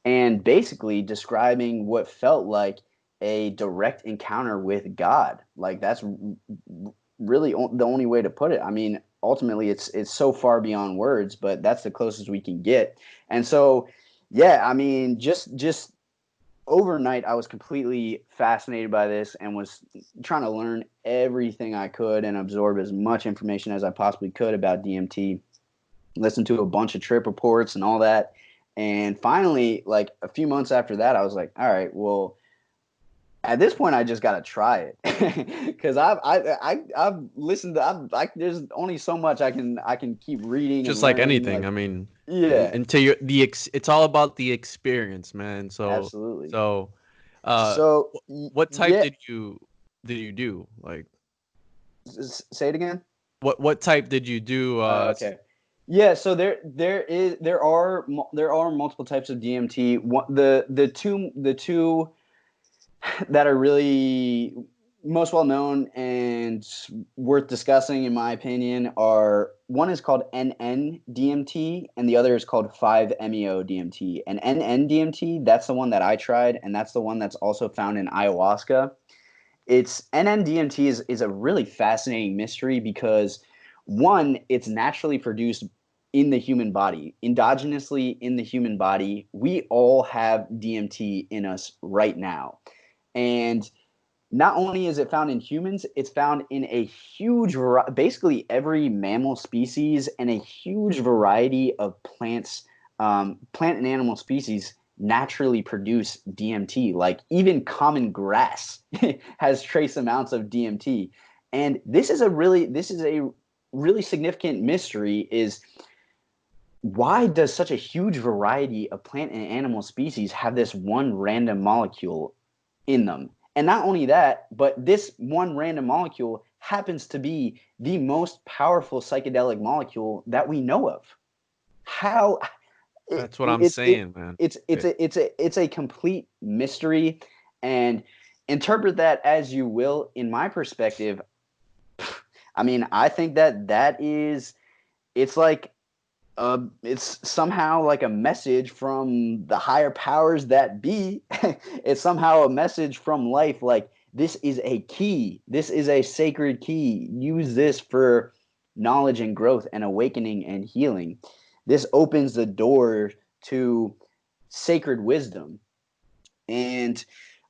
and basically describing what felt like a direct encounter with God. Like that's really the only way to put it. I mean, ultimately, it's so far beyond words, but that's the closest we can get. And so, yeah, I mean, just overnight, I was completely fascinated by this and was trying to learn everything I could and absorb as much information as I possibly could about DMT. Listened to a bunch of trip reports and all that. And finally, like a few months after that, I was like, all right, well, at this point, I just gotta try it because I've listened to there's only so much I can keep reading and Just like learning. anything, Like, I mean, yeah, until you're it's all about the experience, man. So absolutely. so uh So what type yeah, did you do? Like say it again. what type did you do? Okay. Yeah, so there are multiple types of DMT. The two that are really most well known and worth discussing, in my opinion, are one is called NN-DMT and the other is called 5-MeO-DMT. And NN-DMT, that's the one that I tried, and that's the one that's also found in ayahuasca. It's NN-DMT is a really fascinating mystery because one, it's naturally produced in the human body, endogenously in the human body. We all have DMT in us right now. And not only is it found in humans, it's found in a basically every mammal species and a huge variety of plants, plant and animal species naturally produce DMT. Like even common grass has trace amounts of DMT. And this is a really significant mystery is why does such a huge variety of plant and animal species have this one random molecule in them? And not only that, but this one random molecule happens to be the most powerful psychedelic molecule that we know of. How it, That's what I'm it's it, saying, man. it's a complete mystery, and interpret that as you will. In my perspective, I mean, I think that is it's like it's somehow like a message from the higher powers that be. It's somehow a message from life, like this is a key, this is a sacred key, use this for knowledge and growth and awakening and healing. This opens the door to sacred wisdom. And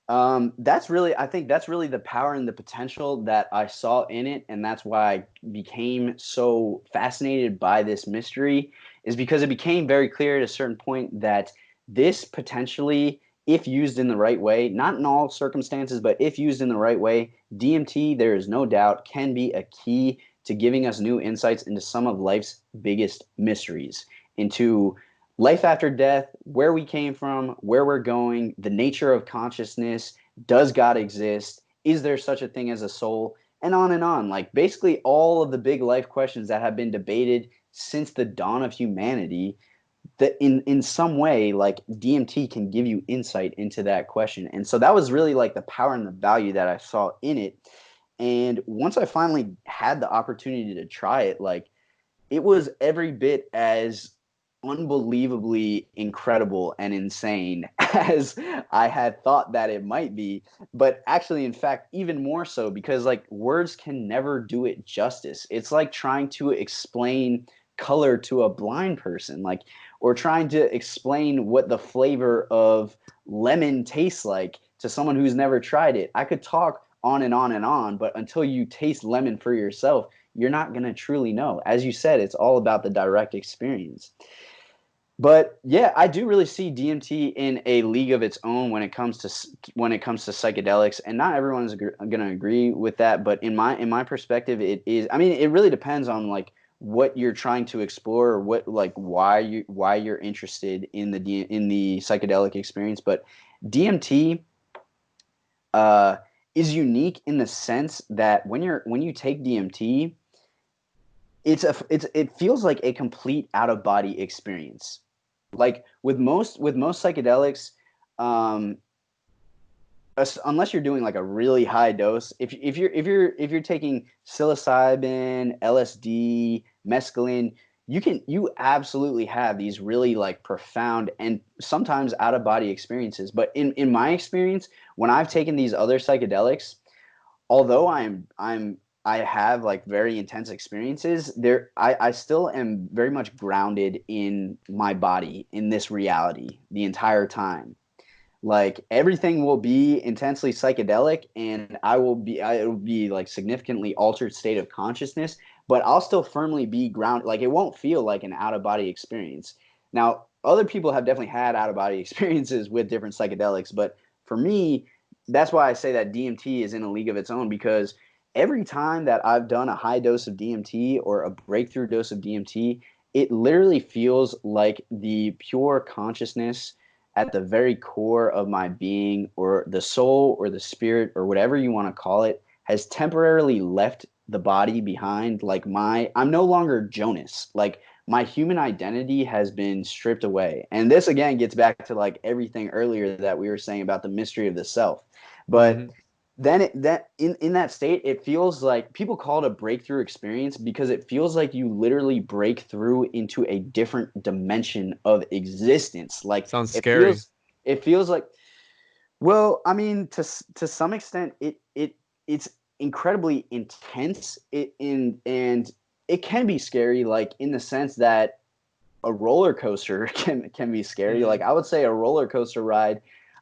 I think that's really the power and the potential that I saw in it, and that's why I became so fascinated by this mystery. Is because it became very clear at a certain point that this potentially, if used in the right way, not in all circumstances, but if used in the right way, DMT, there is no doubt, can be a key to giving us new insights into some of life's biggest mysteries, into life after death, where we came from, where we're going, the nature of consciousness, does God exist, is there such a thing as a soul, and on and on. Like basically all of the big life questions that have been debated since the dawn of humanity, that in some way, like DMT can give you insight into that question. And so that was really like the power and the value that I saw in it. And once I finally had the opportunity to try it, like it was every bit as unbelievably incredible and insane as I had thought that it might be, but actually, in fact, even more so because like words can never do it justice. It's like trying to explain color to a blind person, like, or trying to explain what the flavor of lemon tastes like to someone who's never tried it. I could talk on and on and on, but until you taste lemon for yourself, you're not going to truly know. As you said, it's all about the direct experience. But yeah, I do really see DMT in a league of its own when it comes to psychedelics, and not everyone's going to agree with that. But in my perspective, it is. I mean, it really depends on like what you're trying to explore, or what like why you're interested in the psychedelic experience. But DMT uh, is unique in the sense that when you take DMT, it feels like a complete out of body experience. Like with most psychedelics, um, unless you're doing like a really high dose, if you're taking psilocybin, LSD, mescaline, you absolutely have these really like profound and sometimes out of body experiences. But in my experience, when I've taken these other psychedelics, although I have like very intense experiences, I still am very much grounded in my body, in this reality the entire time. Like everything will be intensely psychedelic, and it will be like significantly altered state of consciousness, but I'll still firmly be grounded. Like it won't feel like an out of body experience. Now, other people have definitely had out of body experiences with different psychedelics, but for me, that's why I say that DMT is in a league of its own, because every time that I've done a high dose of DMT or a breakthrough dose of DMT, it literally feels like the pure consciousness at the very core of my being, or the soul or the spirit or whatever you want to call it, has temporarily left the body behind. Like I'm no longer Jonas. Like my human identity has been stripped away. And this again gets back to like everything earlier that we were saying about the mystery of the self. But Mm-hmm. then in that state, it feels like people call it a breakthrough experience because it feels like you literally break through into a different dimension of existence. Like Sounds scary. it feels like, well, I mean, to some extent, it's incredibly intense. And it can be scary, like in the sense that a roller coaster can be scary. Mm-hmm. Like I would say a roller coaster ride,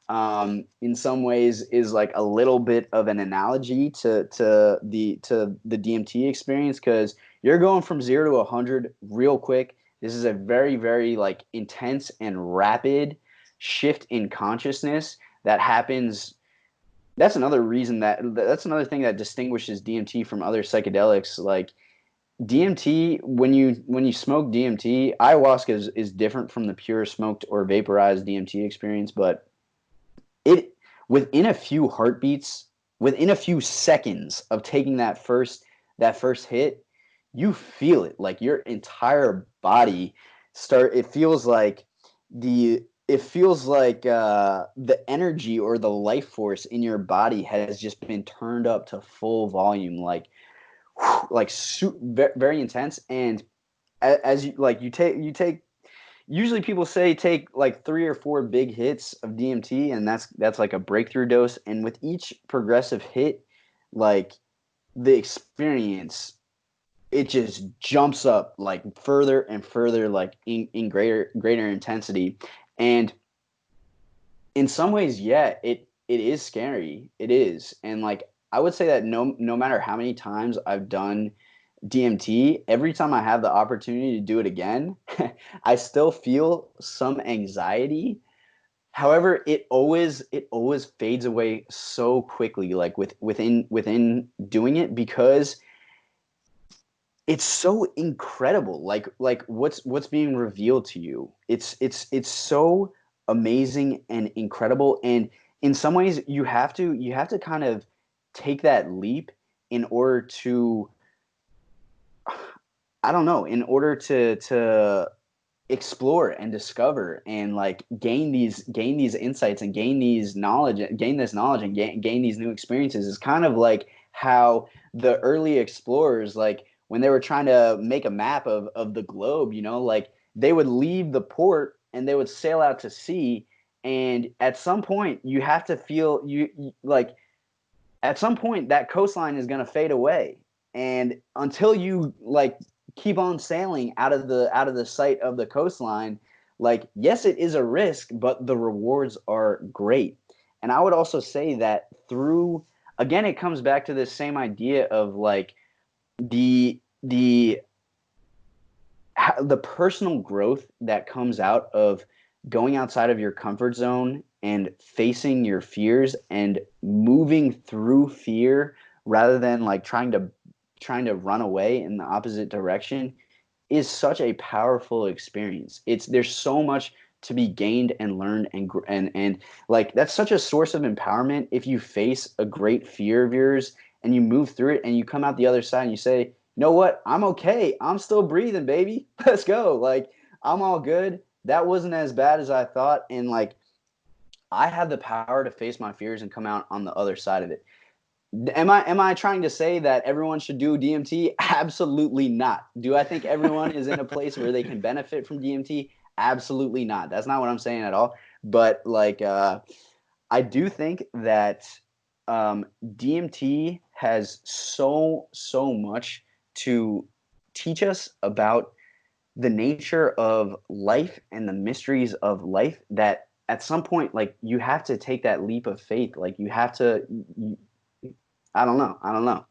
in some ways, is like a little bit of an analogy to the DMT experience, because you're going from 0 to 100 real quick. This is a very, very like intense and rapid shift in consciousness that happens. That's another thing that distinguishes DMT from other psychedelics. Like DMT, when you smoke DMT, ayahuasca is different from the pure smoked or vaporized DMT experience, but it within a few heartbeats, within a few seconds of taking that first hit, you feel it. Like your entire body it feels like the energy or the life force in your body has just been turned up to full volume, very intense. And as you take usually people say take like 3 or 4 big hits of DMT, and that's like a breakthrough dose. And with each progressive hit, like the experience, it just jumps up like further and further, like in greater intensity. And in some ways, yeah, it is scary. It is. And like I would say that no matter how many times I've done DMT, every time I have the opportunity to do it again, I still feel some anxiety. However, it always fades away so quickly, like within doing it, because it's so incredible. Like what's being revealed to you. It's so amazing and incredible. And in some ways, you have to kind of take that leap in order to, I don't know, in order to explore and discover and like gain these insights and gain this knowledge and gain these new experiences. Is kind of like how the early explorers, like when they were trying to make a map of the globe, like they would leave the port and they would sail out to sea. And at some point you have to feel like at some point that coastline is going to fade away. And until you like keep on sailing out of the sight of the coastline, like yes, it is a risk, but the rewards are great. And I would also say that through, again, it comes back to this same idea of like the the personal growth that comes out of going outside of your comfort zone and facing your fears and moving through fear, rather than like trying to run away in the opposite direction, is such a powerful experience. There's so much to be gained and learned, and like that's such a source of empowerment. If you face a great fear of yours and you move through it and you come out the other side and you say, you know what, I'm okay, I'm still breathing, baby, let's go, like I'm all good, that wasn't as bad as I thought, and like I have the power to face my fears and come out on the other side of it. Am I trying to say that everyone should do DMT? Absolutely not. Do I think everyone is in a place where they can benefit from DMT? Absolutely not. That's not what I'm saying at all. But like, I do think that DMT has so much to teach us about the nature of life and the mysteries of life, that at some point, like, you have to take that leap of faith. Like, you have to, I don't know. I don't know.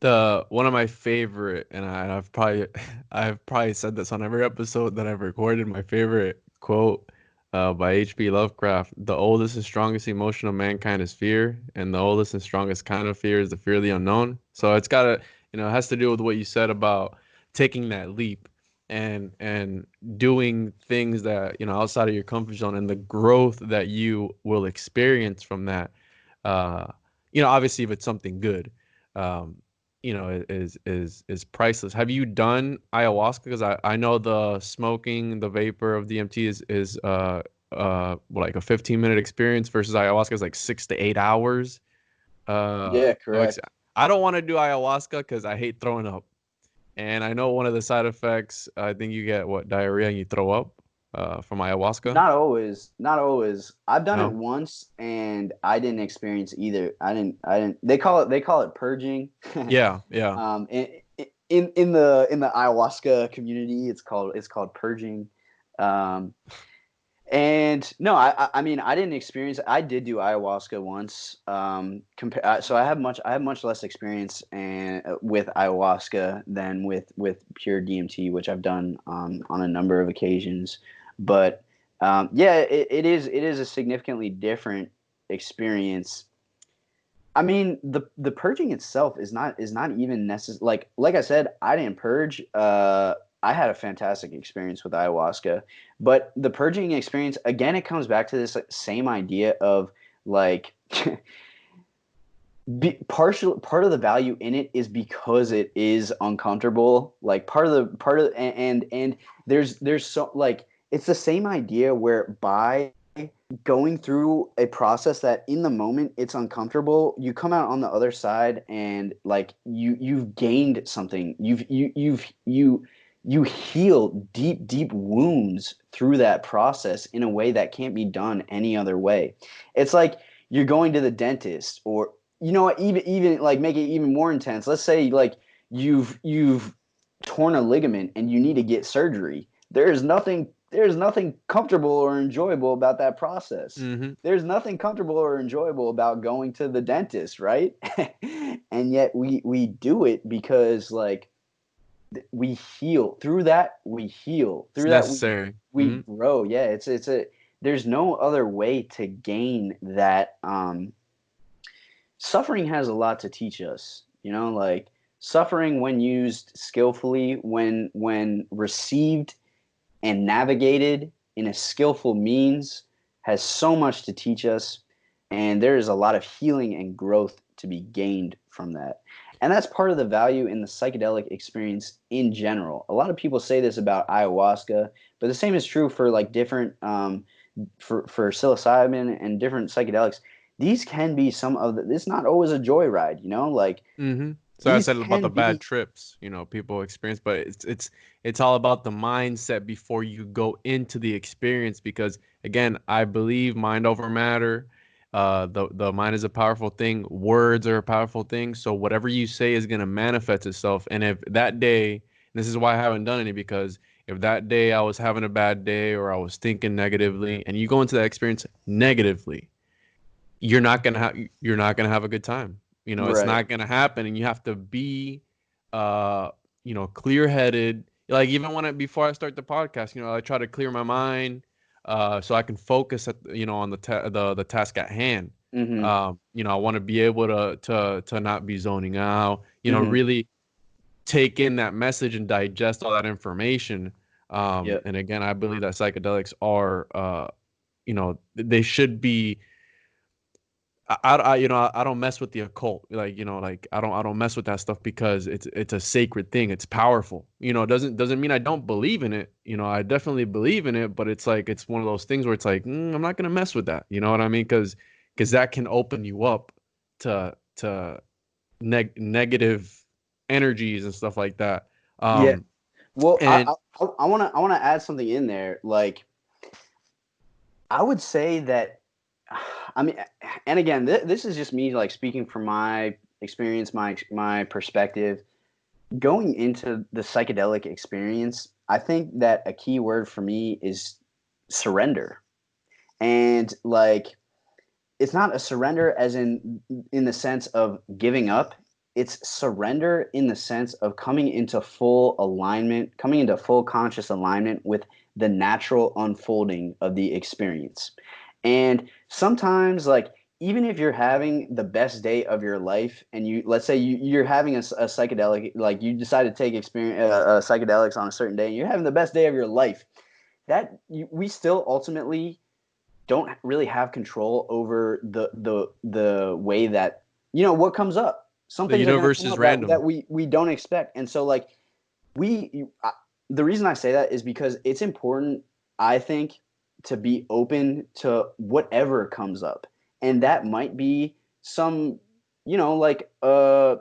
The one of my favorite, and I've probably I've probably said this on every episode that I've recorded. My favorite quote by H.P. Lovecraft: "The oldest and strongest emotion of mankind is fear, and the oldest and strongest kind of fear is the fear of the unknown." So it's gotta, it has to do with what you said about taking that leap and doing things that outside of your comfort zone, and the growth that you will experience from that. Uh, Obviously, if it's something good. Um, is priceless. Have you done ayahuasca? Because I know the smoking, the vapor of DMT is like a 15-minute experience versus ayahuasca is like 6 to 8 hours. Yeah, Of ex- correct. I don't want to do ayahuasca because I hate throwing up, and I know one of the side effects. I think you get diarrhea and you throw up from ayahuasca. Not always. Not always. I've done it No. once and I didn't experience either. I didn't they call it purging. Yeah. Yeah. um in the ayahuasca community, it's called purging. Um and no, I mean, I didn't experience. I did do ayahuasca once. So I have much less experience with ayahuasca than with pure DMT, which I've done on a number of occasions. But yeah, it is a significantly different experience. I mean, the purging itself is not even necessary. Like I said, I didn't purge. I had a fantastic experience with ayahuasca, but the purging experience, again, it comes back to this, like, same idea of, like, part of the value in it is because it is uncomfortable. Like, and there's so, like, it's the same idea where by going through a process that in the moment it's uncomfortable, you come out on the other side and, like, you've gained something. You heal deep wounds through that process in a way that can't be done any other way. It's like you're going to the dentist, or, what, even like, make it even more intense. Let's say, like, you've torn a ligament and you need to get surgery. There's nothing comfortable or enjoyable about that process. Mm-hmm. There's nothing comfortable or enjoyable about going to the dentist, right? And yet we do it because, like, we heal through that. We heal It's through that. We necessary. we Mm-hmm. grow. Yeah, it's a there's no other way to gain that. Suffering has a lot to teach us. Like, suffering, when used skillfully, when received and navigated in a skillful means, has so much to teach us, and there is a lot of healing and growth to be gained from that. And that's part of the value in the psychedelic experience in general. A lot of people say this about ayahuasca, but the same is true for, like, different for psilocybin and different psychedelics. These can be some of the. It's not always a joyride, like, Mm-hmm. So I these said about can the bad be. trips, people experience, but it's all about the mindset before you go into the experience. Because again, I believe mind over matter. The mind is a powerful thing. Words are a powerful thing. So whatever you say is gonna manifest itself. And if that day, and this is why I haven't done any, because if that day I was having a bad day or I was thinking negatively, and you go into that experience negatively, you're not gonna have a good time. It's Right. not gonna happen, and you have to be, uh, clear headed. Like, even before I start the podcast, I try to clear my mind, so I can focus on the task at hand. Mm-hmm. I want to be able to not be zoning out. Mm-hmm. Really take in that message and digest all that information. Yep. And again, I believe that psychedelics are, they should be. I don't mess with the occult. Like, like, I don't mess with that stuff because it's a sacred thing. It's powerful. It doesn't mean I don't believe in it. I definitely believe in it, but it's like, it's one of those things where it's like, I'm not gonna mess with that. You know what I mean? Because that can open you up to negative energies and stuff like that. Yeah. Um, Well, and I wanna add something in there. Like, I would say that, I mean, and again, this is just me, like, speaking from my experience, my perspective. Going into the psychedelic experience, I think that a key word for me is surrender. And like, it's not a surrender as in the sense of giving up. It's surrender in the sense of coming into full alignment, coming into full conscious alignment with the natural unfolding of the experience. And sometimes, like, even if you're having the best day of your life, and let's say you're having a psychedelic, like you decide to take psychedelics on a certain day, and you're having the best day of your life, we still ultimately don't really have control over the way that, what comes up. Some The things are going to universe come is up that, random. we don't expect. And so, like, the reason I say that is because it's important, I think, to be open to whatever comes up. And that might be some, like a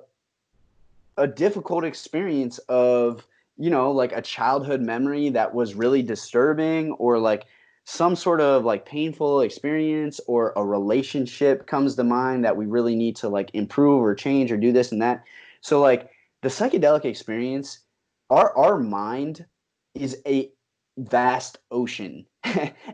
difficult experience of, like a childhood memory that was really disturbing, or like some sort of like painful experience, or a relationship comes to mind that we really need to like improve or change or do this and that. So like the psychedelic experience, our mind is a vast ocean.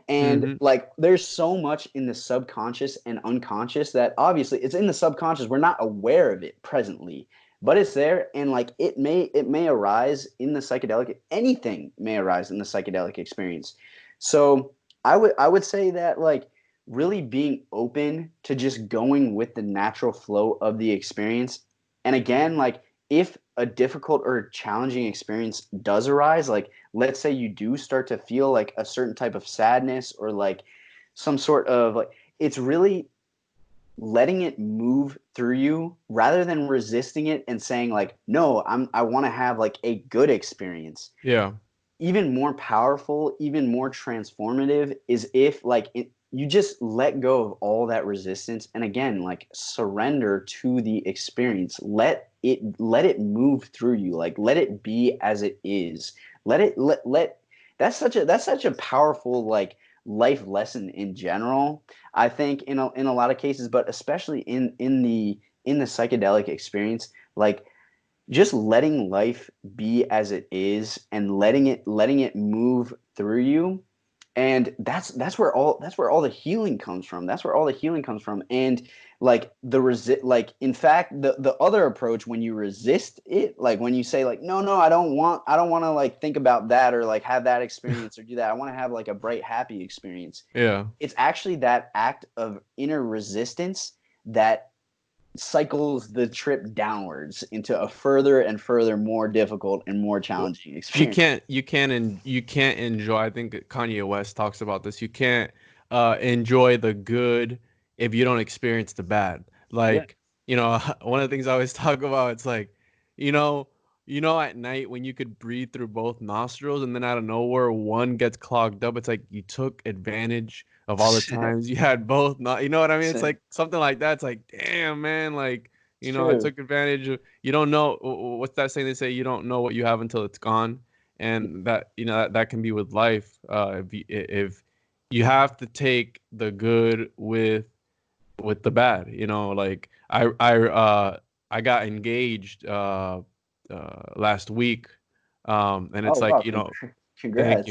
And Mm-hmm. like there's so much in the subconscious and unconscious that obviously it's in the subconscious, we're not aware of it presently, but it's there. And like it may arise in the psychedelic, anything may arise in the psychedelic experience. So I would say that, like, really being open to just going with the natural flow of the experience. And again, like, if a difficult or challenging experience does arise, like let's say you do start to feel like a certain type of sadness, or like some sort of like, it's really letting it move through you rather than resisting it and saying like, no, I want to have like a good experience. Yeah. Even more powerful, even more transformative is if like you just let go of all that resistance, and again, like, surrender to the experience. Let it move through you. Like, let it be as it is. Let that's such a powerful, like, life lesson in general, I think, in a lot of cases, but especially in the psychedelic experience. Like, just letting life be as it is and letting it move through you. And that's where all the healing comes from. That's where all the healing comes from. And like like, in fact, the other approach, when you resist it, like when you say like, no, no, I don't want to like think about that, or like have that experience or do that, I want to have like a bright, happy experience. Yeah. It's actually that act of inner resistance that cycles the trip downwards into a further and further more difficult and more Well, challenging you experience. can't you can't enjoy, I think Kanye West talks about this. You can't enjoy the good if you don't experience the bad. Yeah. Like, one of the things I always talk about, it's like, you know, at night when you could breathe through both nostrils and then out of nowhere one gets clogged up, it's like you took advantage of all the times you had both. Not, you know what I mean? It's It's like something like that. It's like, damn, man, like, I true. took advantage of, you don't know what's that saying, they say you don't know what you have until it's gone. And that, that can be with life. If you have to take the good with the bad, like I got engaged last week, and Oh it's wow, like, thank you. congrats.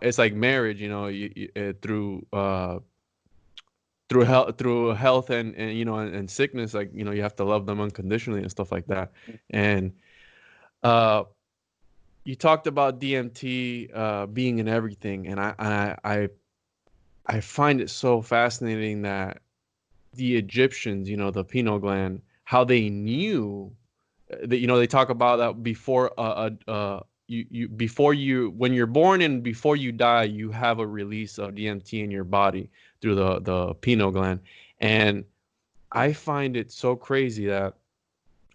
It's like marriage, through health and sickness, like, you have to love them unconditionally and stuff like that. And uh you talked about DMT being in everything, and I find it so fascinating that the Egyptians, the pineal gland, how they knew that, they talk about that before you before you when you're born and before you die, you have a release of DMT in your body through the pineal gland. And I find it so crazy that,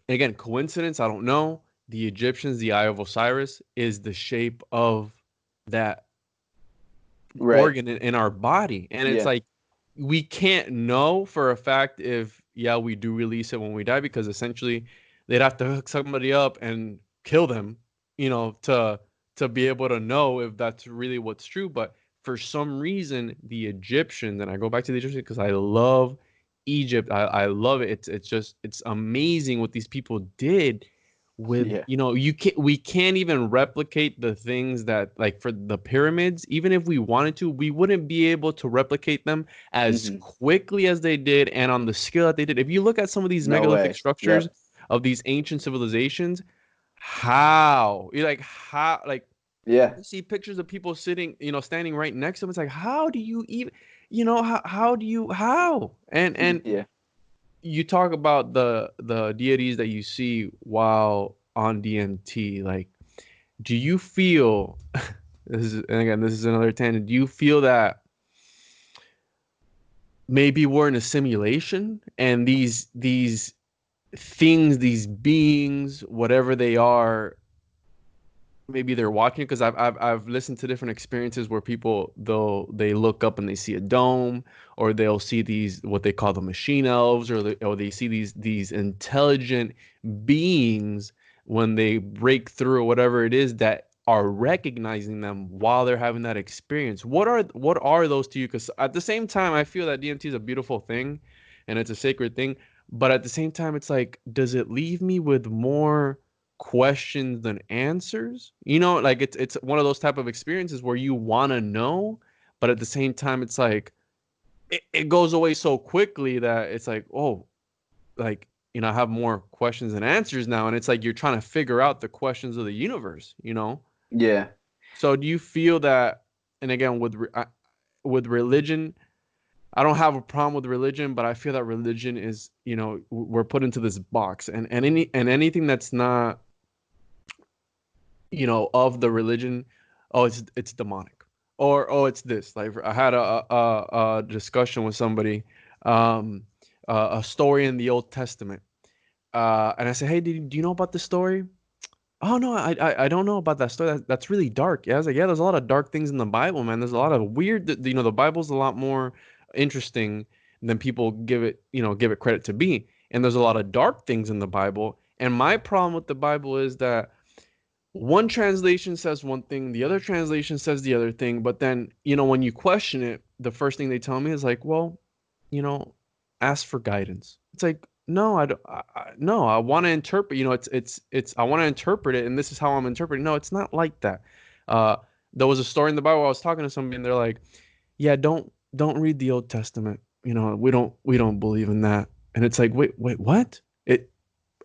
again, coincidence, I don't know. The Egyptians, the Eye of Osiris is the shape of that Right. organ in our body. And it's Yeah. like, we can't know for a fact if, yeah, we do release it when we die, because essentially they'd have to hook somebody up and kill them, to be able to know if that's really what's true. But for some reason, the Egyptians, and I go back to the Egyptians because I love Egypt. I love it. It's amazing what these people did. with, Yeah. we can't even replicate the things that, like, for the pyramids, even if we wanted to, we wouldn't be able to replicate them as Hmm. quickly as they did and on the scale that they did. If you look at some of these No megalithic way. structures Yep. of these ancient civilizations, how you're like, how, like, Yeah. you see pictures of people sitting, standing right next to them. It's like, how do you even, how do you, how? And Yeah. you talk about the deities that you see while on DMT. Like, do you feel and again, this is another tangent. Do you feel that maybe we're in a simulation and these things, these beings, whatever they are, maybe they're watching? Because I've listened to different experiences where people, they look up and they see a dome, or they'll see these, what they call the machine elves, or they see these intelligent beings when they break through, or whatever it is, that are recognizing them while they're having that experience. What are those to you? Because at the same time, I feel that DMT is a beautiful thing and it's a sacred thing, but at the same time, it's like, does it leave me with more questions than answers? Like, it's one of those type of experiences where you want to know, but at the same time, it's like it goes away so quickly that it's like, oh, like, I have more questions than answers now, and it's like you're trying to figure out the questions of the universe. Yeah. So do you feel that? And again, with religion, I don't have a problem with religion, but I feel that religion is, we're put into this box, and anything that's not, of the religion, oh, it's demonic, or oh, it's this. Like, I had a discussion with somebody, um, a story in the Old Testament, and I said, hey, do you know about this story? Oh no, I don't know about that story. That's really dark. Yeah, I was like, yeah, there's a lot of dark things in the Bible, man. There's a lot of weird. The Bible's a lot more interesting than people give it credit to be. And there's a lot of dark things in the Bible. And my problem with the Bible is that one translation says one thing, the other translation says the other thing, but then, when you question it, the first thing they tell me is like, well, you know, ask for guidance. It's like, no, I don't, no, I want to interpret, I want to interpret it, and this is how I'm interpreting. No, it's not like that. Uh, there was a story in the Bible. I was talking to somebody, and they're like, yeah, don't read the Old Testament. We don't believe in that. And it's like, wait, what?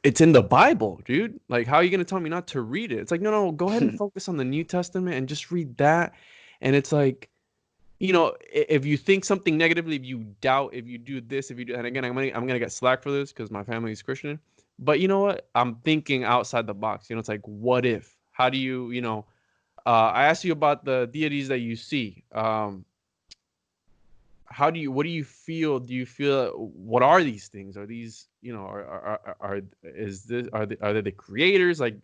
It's in the Bible, dude. Like, how are you going to tell me not to read it? It's like, no, go ahead and focus on the New Testament and just read that. And it's like, if you think something negatively, if you doubt, if you do this, if you do, and again, I'm gonna get slack for this because my family is Christian. But you know what? I'm thinking outside the box. It's like, what if? How do you, I asked you about the deities that you see. What do you feel? Do you feel, what are these things? Are these, are they the creators? Like,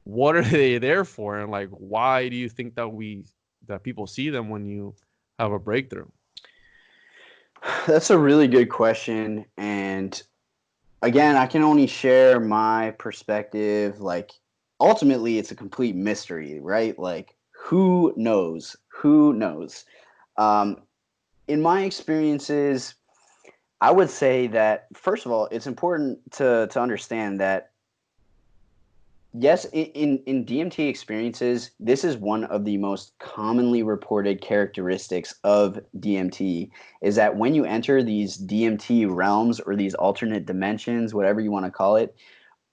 what are they there for? And like, why do you think that people see them when you have a breakthrough? That's a really good question. And again, I can only share my perspective. Like, ultimately, it's a complete mystery, right? Like, who knows? Who knows? Um, in my experiences, I would say that, first of all, it's important to understand that, yes, in DMT experiences, this is one of the most commonly reported characteristics of DMT, is that when you enter these DMT realms or these alternate dimensions, whatever you want to call it,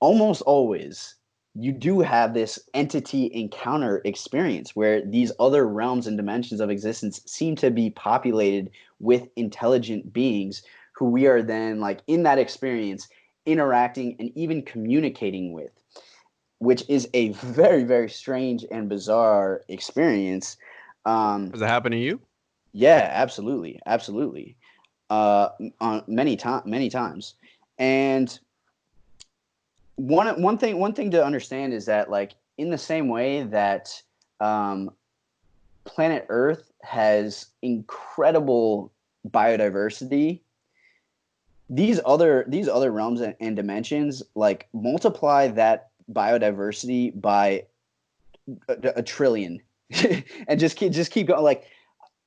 almost always you do have this entity encounter experience where these other realms and dimensions of existence seem to be populated with intelligent beings who we are then, like, in that experience, interacting and even communicating with, which is a very, very strange and bizarre experience. Does that happen to you? Yeah, absolutely, absolutely. On many times. And one thing to understand is that, like, in the same way that um, planet Earth has incredible biodiversity, these other realms and dimensions, like, multiply that biodiversity by a trillion, and just keep going. Like,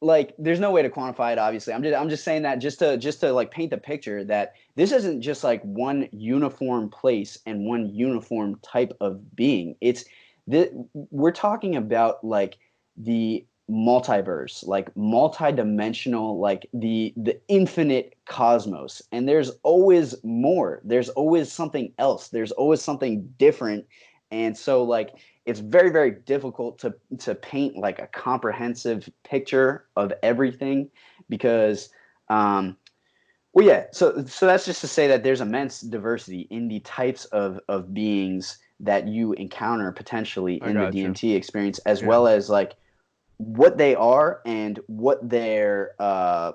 like there's no way to quantify it, obviously. I'm just saying that just to like paint the picture that this isn't just like one uniform place and one uniform type of being. It's we're talking about like the multiverse, like multidimensional, like the infinite cosmos. And there's always more. There's always something else. There's always something different. And so like it's very, very difficult to paint like a comprehensive picture of everything because well, yeah. So that's just to say that there's immense diversity in the types of beings that you encounter potentially I in the got you. DMT experience, as Yeah. well as like what they are and what their I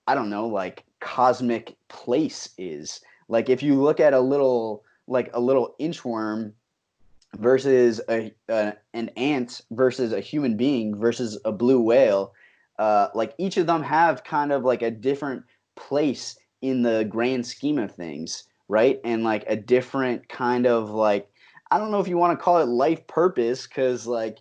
don't know, like cosmic place is. Like if you look at a little inchworm versus an ant versus a human being versus a blue whale, like each of them have kind of like a different place in the grand scheme of things, right? And like a different kind of like, I don't know if you want to call it life purpose, because like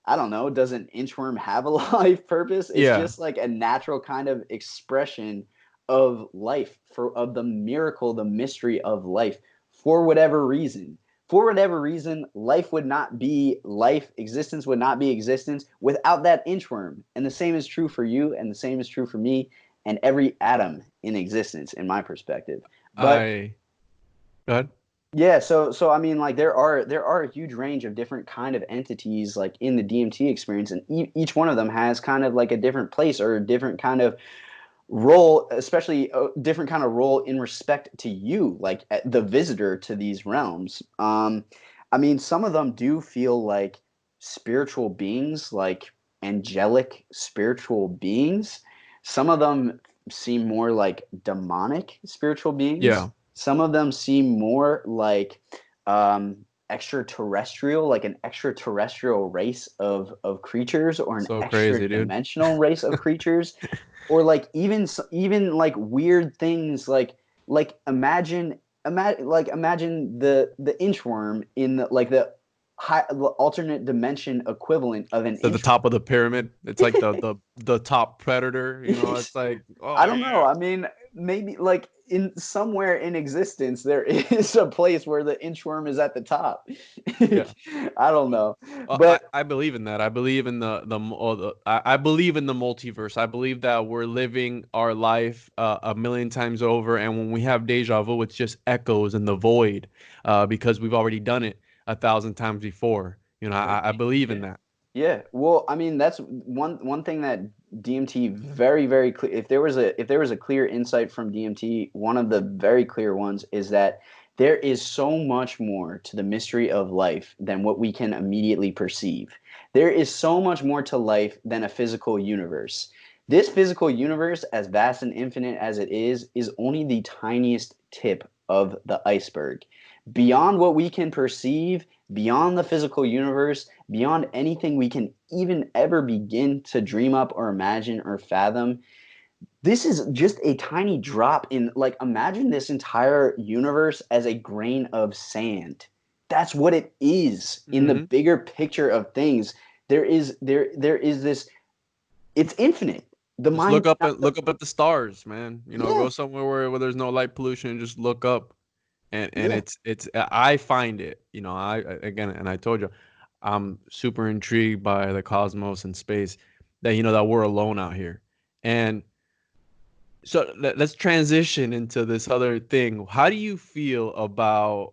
I don't know, doesn't inchworm have a life purpose? It's Yeah. just like a natural kind of expression of life, for of the miracle, the mystery of life, for whatever reason. For whatever reason, life would not be life, existence would not be existence without that inchworm. And the same is true for you, and the same is true for me, and every atom in existence, in my perspective. But I Go ahead. yeah, so I mean, like there are a huge range of different kind of entities like in the DMT experience, and each one of them has kind of like a different place or a different kind of role, especially a different kind of role in respect to you, like the visitor to these realms. I mean, some of them do feel like spiritual beings, like angelic spiritual beings. Some of them seem more like demonic spiritual beings. Yeah. Some of them seem more like extraterrestrial, like an extraterrestrial race of creatures, or an So extra crazy, dude. dimensional race of creatures, or like even like weird things like imagine the inchworm in the like the alternate dimension equivalent of an To the inchworm. top of the pyramid. It's like the top predator, you know, it's like, I oh don't know. yeah. I mean, maybe like in somewhere in existence there is a place where the inchworm is at the top. Yeah. I don't know, I, but I believe in that. I believe in I believe in the multiverse. I believe that we're living our life a million times over, and when we have deja vu, it's just echoes in the void, because we've already done it 1,000 times before. You know, I believe in yeah. that. Yeah, well, I mean, that's one thing that DMT very, very clear. If there was a clear insight from DMT, one of the very clear ones is that there is so much more to the mystery of life than what we can immediately perceive. There is so much more to life than a physical universe. This physical universe, as vast and infinite as it is only the tiniest tip of the iceberg. Beyond what we can perceive, beyond the physical universe, beyond anything we can even ever begin to dream up or imagine or fathom, this is just a tiny drop in, like, imagine this entire universe as a grain of sand. That's what it is in the Hmm. bigger picture of things. There is this, it's infinite. The Just mind cannot, look up at the stars, man. You know, yeah, go somewhere where there's no light pollution and just look up. And yeah, it's I find it, you know, again, and I told you, I'm super intrigued by the cosmos and space, that you know that we're alone out here. And so let's transition into this other thing. How do you feel about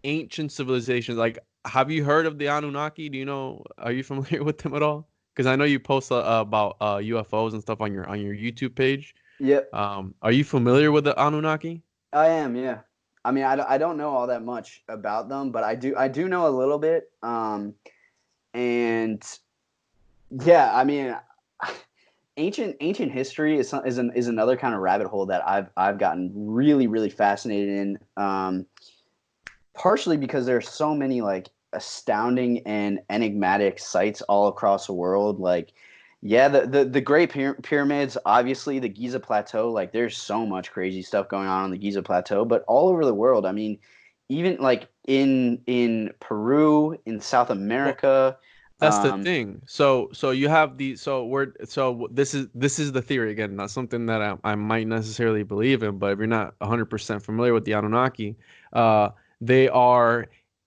ancient civilizations? Like, have you heard of the Anunnaki? Do you know? Are you familiar with them at all? Because I know you post about UFOs and stuff on your YouTube page. yeah. Are you familiar with the Anunnaki? I am, yeah. I mean, I don't know all that much about them, but I do know a little bit. And yeah, I mean, ancient history is another kind of rabbit hole that I've gotten really, really fascinated in. Partially because there's so many like astounding and enigmatic sites all across the world. Like, yeah, the Great Pyramids, obviously the Giza Plateau. Like, there's so much crazy stuff going on the Giza Plateau, but all over the world. I mean, even like in Peru, in South Well, America. That's the thing. So you have the this is the theory again, not something that I might necessarily believe in, but if you're not 100% familiar with the Anunnaki, they are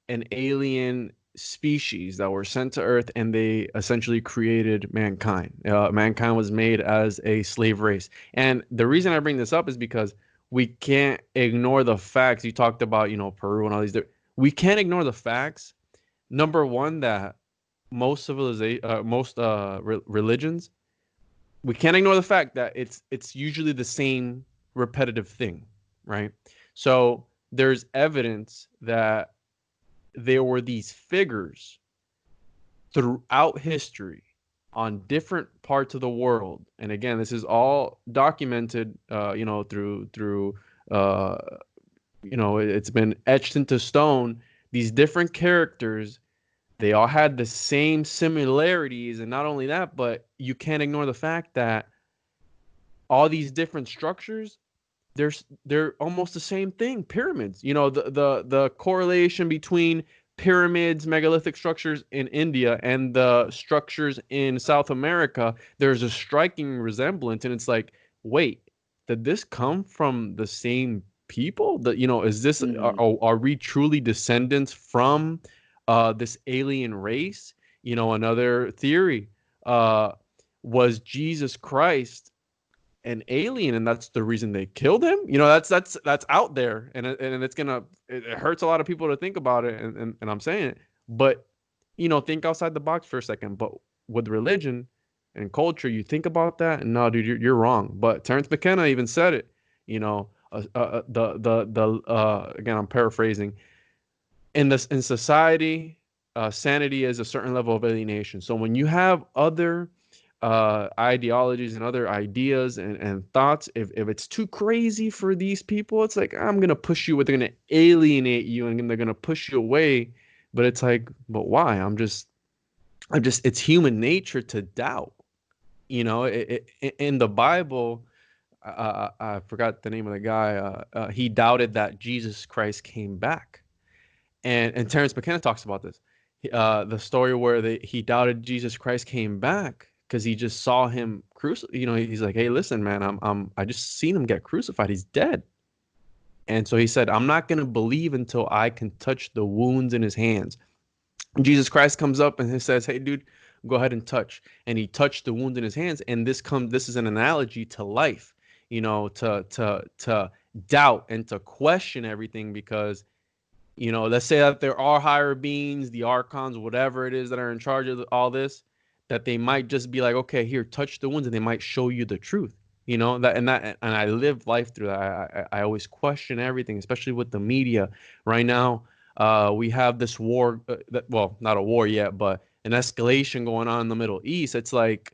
an alien species that were sent to Earth, and they essentially created mankind. Mankind was made as a slave race, and the reason I bring this up is because we can't ignore the facts. You talked about, Peru and all these. We can't ignore the facts. Number one, that most civilization, religions, we can't ignore the fact that it's usually the same repetitive thing, right? So there's evidence that there were these figures throughout history on different parts of the world, and again, this is all documented, through it's been etched into stone. These different characters, they all had the same similarities, and not only that, but you can't ignore the fact that all these different structures, they're almost the same thing. Pyramids, the correlation between pyramids, megalithic structures in India, and the structures in South America, there's a striking resemblance, and it's like, wait, did this come from the same people? That, is this, are we truly descendants from this alien race? Another theory, was Jesus Christ an alien, and that's the reason they killed him? That's out there, and it hurts a lot of people to think about it, and I'm saying it, but think outside the box for a second. But with religion and culture, you think about that, and no, dude, you're wrong. But Terence McKenna even said it. Again, I'm paraphrasing. In society, sanity is a certain level of alienation. So when you have other ideologies and other ideas and thoughts, if it's too crazy for these people, it's like, I'm gonna push you, they're gonna alienate you, and they're gonna push you away. But it's like, but why? It's human nature to doubt. In the Bible, I forgot the name of the guy. He doubted that Jesus Christ came back. And Terence McKenna talks about this. The story where he doubted Jesus Christ came back because he just saw him crucified. He's like, hey, listen, man, I just seen him get crucified. He's dead. And so he said, I'm not going to believe until I can touch the wounds in his hands. And Jesus Christ comes up and he says, hey, dude, go ahead and touch. And he touched the wound in his hands. And this is an analogy to life, to doubt and to question everything, because let's say that there are higher beings, the archons, whatever it is that are in charge of all this, that they might just be like, okay, here, touch the wounds, and they might show you the truth. And I live life through that. I always question everything, especially with the media. Right now, we have this war, not a war yet, but an escalation going on in the Middle East. It's like,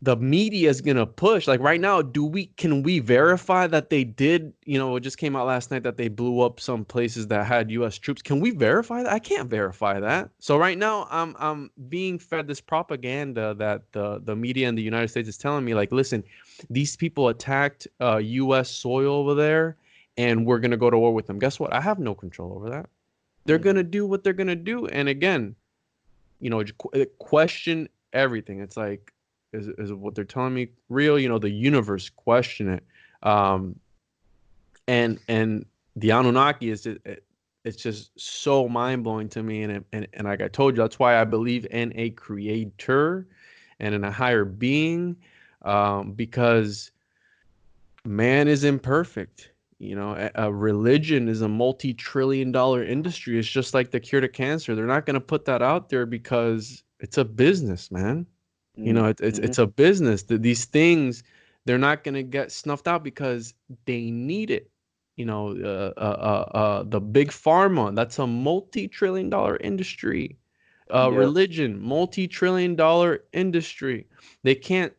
the media is gonna push. Like right now, can we verify that they did? It just came out last night that they blew up some places that had U.S. troops. Can we verify that? I can't verify that. So right now, I'm being fed this propaganda that the media in the United States is telling me, like, listen, these people attacked U.S. soil over there, and we're gonna go to war with them. Guess what? I have no control over that. They're gonna do what they're gonna do. And again, question everything. It's like, is what they're telling me real? The universe, question it. And the Anunnaki it's just so mind-blowing to me, and like I told you, that's why I believe in a creator and in a higher being, because man is imperfect. A religion is a multi-trillion-dollar industry. It's just like the cure to cancer. They're not going to put that out there because it's a business, man. It's a business. These things, they're not going to get snuffed out because they need it. The big pharma, that's a multi-trillion-dollar industry. Religion, multi-trillion-dollar industry. They can't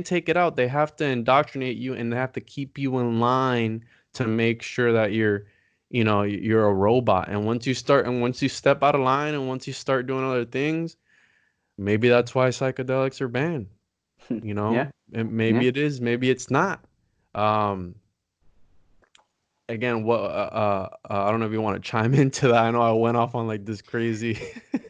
take it out. They have to indoctrinate you, and they have to keep you in line to make sure that you're a robot. And once you step out of line, and once you start doing other things, maybe that's why psychedelics are banned. Yeah. And maybe it is, maybe it's not. Again, what I don't know if you want to chime into that. I know I went off on like this crazy.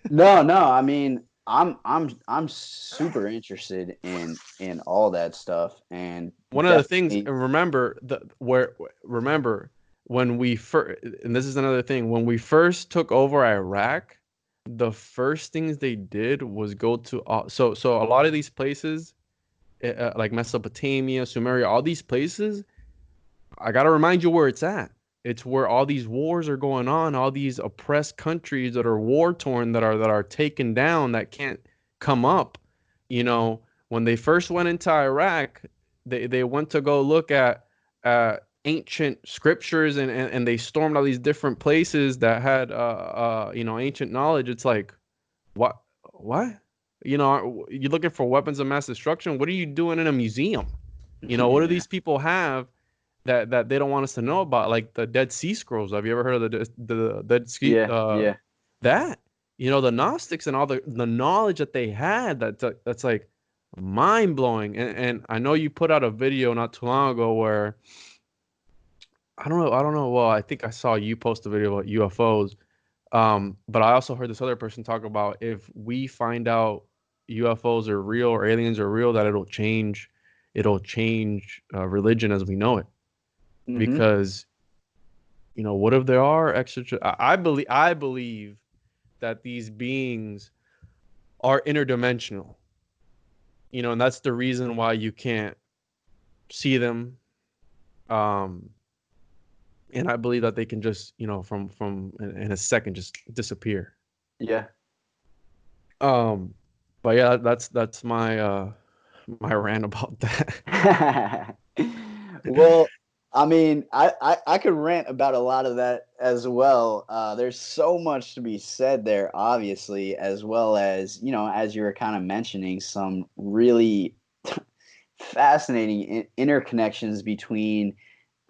No. I mean, I'm super interested in all that stuff, and One of the things, definitely, and remember when we first, and this is another thing, when we first took over Iraq, the first things they did was go to so a lot of these places, like Mesopotamia, Sumeria, all these places, I gotta remind you where it's at. It's where all these wars are going on, all these oppressed countries that are war torn, that are taken down, that can't come up. You know, when they first went into Iraq, they went to go look at ancient scriptures, and they stormed all these different places that had ancient knowledge. It's like, what? You know, you're looking for weapons of mass destruction. What are you doing in a museum? You know, what do yeah, these people have that they don't want us to know about, like the Dead Sea Scrolls? Have you ever heard of the Dead Sea? yeah, yeah, That, the Gnostics and all the knowledge that they had, that's like mind blowing. And I know you put out a video not too long ago where I don't know. Well, I think I saw you post a video about UFOs. But I also heard this other person talk about, if we find out UFOs are real or aliens are real, that it'll change religion as we know it. hmm Because what if there are extra? I believe that these beings are interdimensional. And that's the reason why you can't see them. Um, and I believe that they can just, from in a second, just disappear. yeah. Um, but yeah, that's my rant about that. Well, I mean, I could rant about a lot of that as well. There's so much to be said there, obviously, as well as, as you were kind of mentioning, some really fascinating interconnections between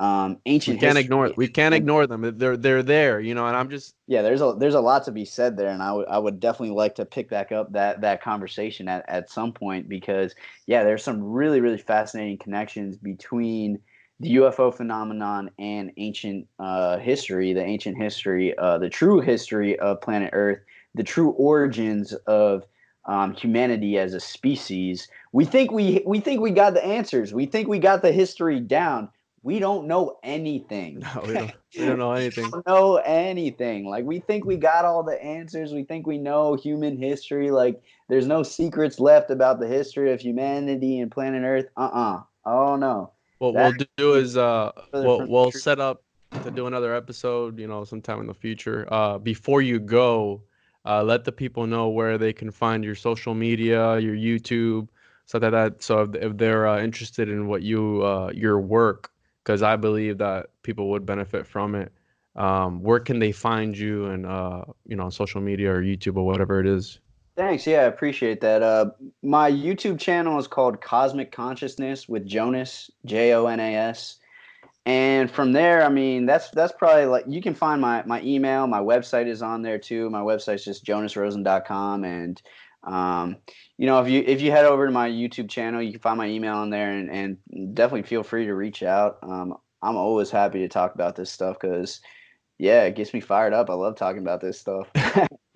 We ancient can't ignore it. history We can't and ignore them. They're there, and I'm just yeah, there's a lot to be said there, and I would definitely like to pick back up that conversation at some point, because yeah, there's some really really fascinating connections between the UFO phenomenon and ancient history, the ancient history, the true history of planet Earth, the true origins of humanity as a species. We think we got the answers. We think we got the history down. We don't know anything. no, we don't know anything. Don't know anything. Like, we think we got all the answers. We think we know human history. Like, there's no secrets left about the history of humanity and planet Earth. Oh no. What That we'll do is is further we'll from the we'll truth. set up to do another episode, sometime in the future. Before you go, let the people know where they can find your social media, your YouTube, stuff like that. So if they're interested in what your work, because I believe that people would benefit from it. Where can they find you, and on social media or YouTube or whatever it is? Thanks. Yeah, I appreciate that. My YouTube channel is called Cosmic Consciousness with Jonas, Jonas. And from there, I mean, that's probably, like, you can find my email. My website is on there too. My website's just jonasrosen.com. And um, if you head over to my YouTube channel, you can find my email on there, and definitely feel free to reach out. I'm always happy to talk about this stuff because, yeah, it gets me fired up. I love talking about this stuff.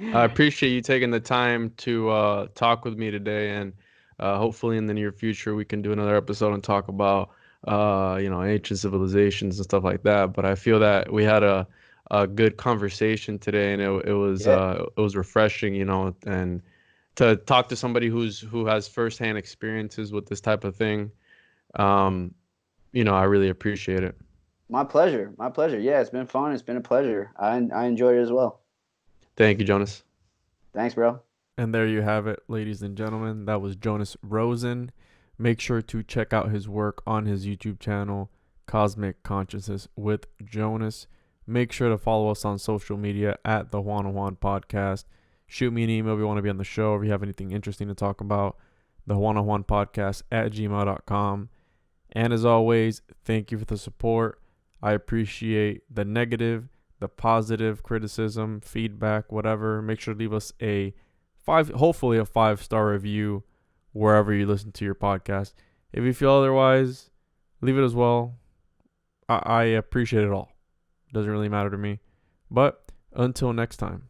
I appreciate you taking the time to talk with me today, and hopefully in the near future we can do another episode and talk about ancient civilizations and stuff like that. But I feel that we had a good conversation today, and Yeah. it was refreshing, and to talk to somebody who has firsthand experiences with this type of thing. I really appreciate it. My pleasure. My pleasure. Yeah, it's been fun. It's been a pleasure. I enjoyed it as well. Thank you, Jonas. Thanks, bro. And there you have it, ladies and gentlemen. That was Jonas Rosen. Make sure to check out his work on his YouTube channel, Cosmic Consciousness with Jonas. Make sure to follow us on social media at the Juan Podcast. Shoot me an email if you want to be on the show, or if you have anything interesting to talk about. The Juan Podcast at gmail.com. And as always, thank you for the support. I appreciate the negative, the positive criticism, feedback, whatever. Make sure to leave us hopefully a 5-star review wherever you listen to your podcast. If you feel otherwise, leave it as well. I appreciate it all. Doesn't really matter to me. But until next time.